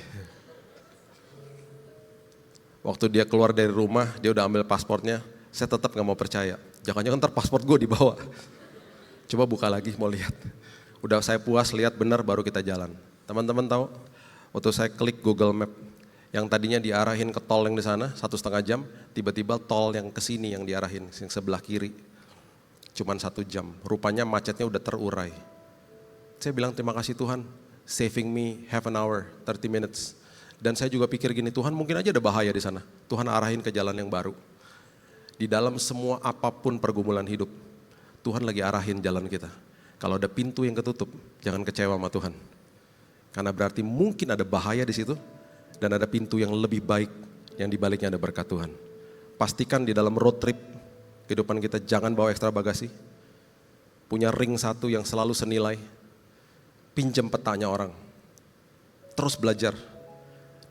Waktu dia keluar dari rumah, dia udah ambil paspornya, saya tetap gak mau percaya. Jangan-jangan ntar paspor gue dibawa. Coba buka lagi mau lihat. Udah saya puas lihat benar baru kita jalan. Teman-teman tahu, waktu saya klik Google Map, yang tadinya diarahin ke tol yang di sana 1,5 jam, tiba-tiba tol yang ke sini yang diarahin, yang sebelah kiri. Cuman 1 jam, rupanya macetnya udah terurai. Saya bilang terima kasih Tuhan, saving me half an hour, 30 minutes. Dan saya juga pikir gini, Tuhan mungkin aja ada bahaya di sana. Tuhan arahin ke jalan yang baru. Di dalam semua apapun pergumulan hidup, Tuhan lagi arahin jalan kita. Kalau ada pintu yang ketutup, jangan kecewa sama Tuhan. Karena berarti mungkin ada bahaya di situ dan ada pintu yang lebih baik yang di baliknya ada berkat Tuhan. Pastikan di dalam road trip kehidupan kita jangan bawa ekstra bagasi. Punya ring 1 yang selalu senilai. Pinjam petanya orang. Terus belajar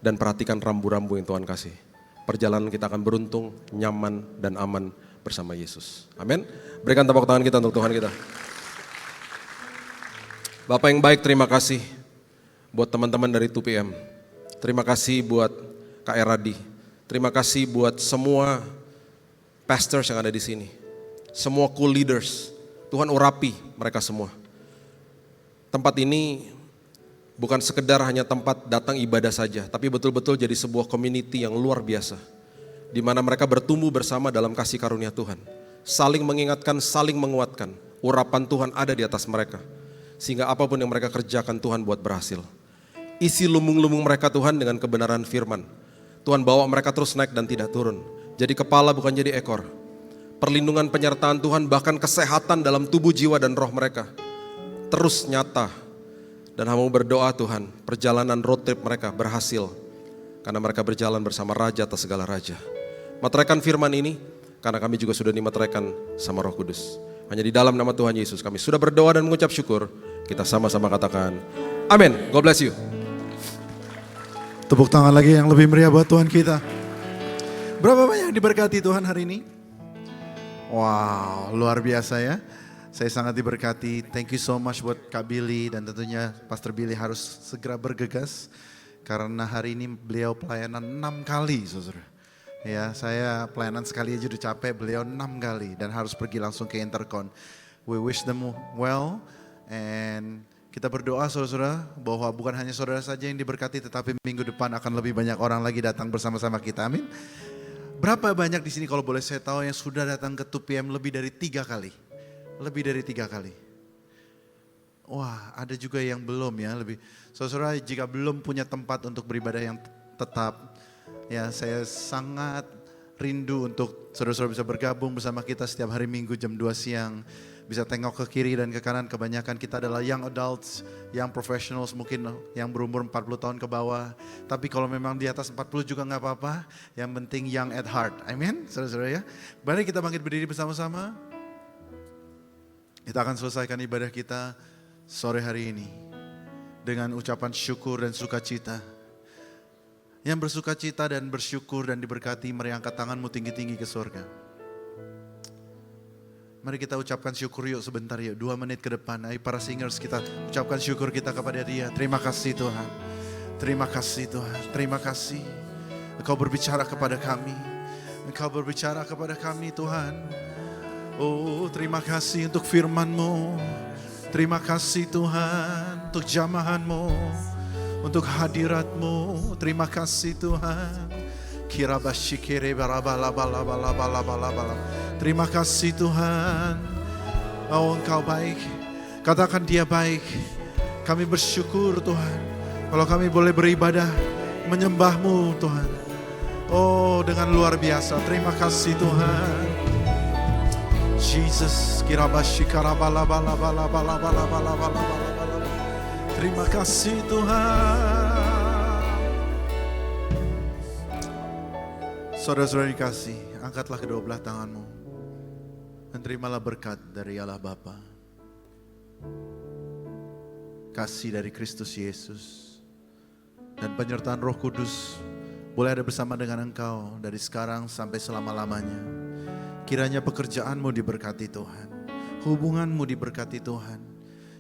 dan perhatikan rambu-rambu yang Tuhan kasih. Perjalanan kita akan beruntung, nyaman dan aman bersama Yesus. Amin. Berikan tepuk tangan kita untuk Tuhan kita. Bapak yang baik, terima kasih buat teman-teman dari 2PM. Terima kasih buat Kak Eradi. Terima kasih buat semua pastors yang ada di sini. Semua cool leaders. Tuhan urapi mereka semua. Tempat ini bukan sekedar hanya tempat datang ibadah saja, tapi betul-betul jadi sebuah community yang luar biasa. Di mana mereka bertumbuh bersama dalam kasih karunia Tuhan. Saling mengingatkan, saling menguatkan. Urapan Tuhan ada di atas mereka. Sehingga apapun yang mereka kerjakan Tuhan buat berhasil. Isi lumbung-lumbung mereka Tuhan dengan kebenaran firman. Tuhan bawa mereka terus naik dan tidak turun. Jadi kepala bukan jadi ekor. Perlindungan penyertaan Tuhan bahkan kesehatan dalam tubuh, jiwa dan roh mereka. Terus nyata. Dan hamba berdoa Tuhan, perjalanan road trip mereka berhasil. Karena mereka berjalan bersama Raja atas segala Raja. Materaikan firman ini, karena kami juga sudah dimateraikan sama Roh Kudus. Hanya di dalam nama Tuhan Yesus kami sudah berdoa dan mengucap syukur. Kita sama-sama katakan, amin. God bless you. Tepuk tangan lagi yang lebih meriah buat Tuhan kita. Berapa banyak diberkati Tuhan hari ini? Wow, luar biasa ya. Saya sangat diberkati. Thank you so much buat Kak Billy dan tentunya Pastor Billy harus segera bergegas. Karena hari ini beliau pelayanan 6 kali, saudara. Ya, saya pelayanan sekali aja udah capek, beliau 6 kali dan harus pergi langsung ke Intercon. We wish them well and kita berdoa saudara bahwa bukan hanya saudara saja yang diberkati, tetapi minggu depan akan lebih banyak orang lagi datang bersama-sama kita. Amin. Berapa banyak di sini kalau boleh saya tahu yang sudah datang ke 2PM lebih dari 3 kali? Lebih dari 3 kali. Wah, ada juga yang belum ya. Saudara, jika belum punya tempat untuk beribadah yang tetap, ya saya sangat rindu untuk saudara-saudara bisa bergabung bersama kita setiap hari Minggu jam 2 siang. bisa tengok ke kiri dan ke kanan. Kebanyakan kita adalah young adults, young professionals, mungkin yang berumur 40 tahun ke bawah. Tapi kalau memang di atas 40 juga nggak apa-apa. Yang penting young at heart. Amin, saudara-saudara ya. Mari kita bangkit berdiri bersama-sama. Kita akan selesaikan ibadah kita sore hari ini dengan ucapan syukur dan sukacita. Yang bersukacita dan bersyukur dan diberkati, mari angkat tanganmu tinggi-tinggi ke surga. Mari kita ucapkan syukur yuk sebentar yuk, 2 menit ke depan. Ayo para singers, kita ucapkan syukur kita kepada Dia. Terima kasih Tuhan. Terima kasih Tuhan. Terima kasih. Engkau berbicara kepada kami. Engkau berbicara kepada kami Tuhan. Oh, terima kasih untuk firman-Mu. Terima kasih Tuhan untuk jamahan-Mu, untuk hadirat-Mu. Terima kasih Tuhan. Terima kasih Tuhan. Oh, Engkau baik. Katakan Dia baik. Kami bersyukur Tuhan. Kalau kami boleh beribadah, menyembah-Mu Tuhan. Oh, dengan luar biasa. Terima kasih Tuhan. Jesus, terima kasih Tuhan. Saudara-saudara dikasih, angkatlah kedua belah tanganmu dan terimalah berkat dari Allah Bapa, kasih dari Kristus Yesus, dan penyertaan Roh Kudus boleh ada bersama dengan engkau dari sekarang sampai selama-lamanya. Kiranya pekerjaanmu diberkati Tuhan, hubunganmu diberkati Tuhan.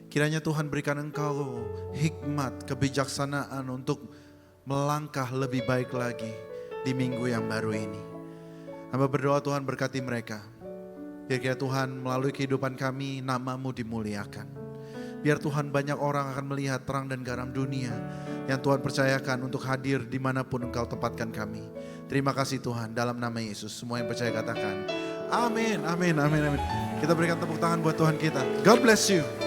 Kiranya Tuhan berikan engkau hikmat, kebijaksanaan untuk melangkah lebih baik lagi di minggu yang baru ini. Hamba berdoa Tuhan berkati mereka. Biar kiranya Tuhan melalui kehidupan kami nama-Mu dimuliakan. Biar Tuhan banyak orang akan melihat terang dan garam dunia yang Tuhan percayakan untuk hadir dimanapun Engkau tempatkan kami. Terima kasih Tuhan, dalam nama Yesus. Semua yang percaya katakan amin, amin, amin, amin. Kita berikan tepuk tangan buat Tuhan kita. God bless you.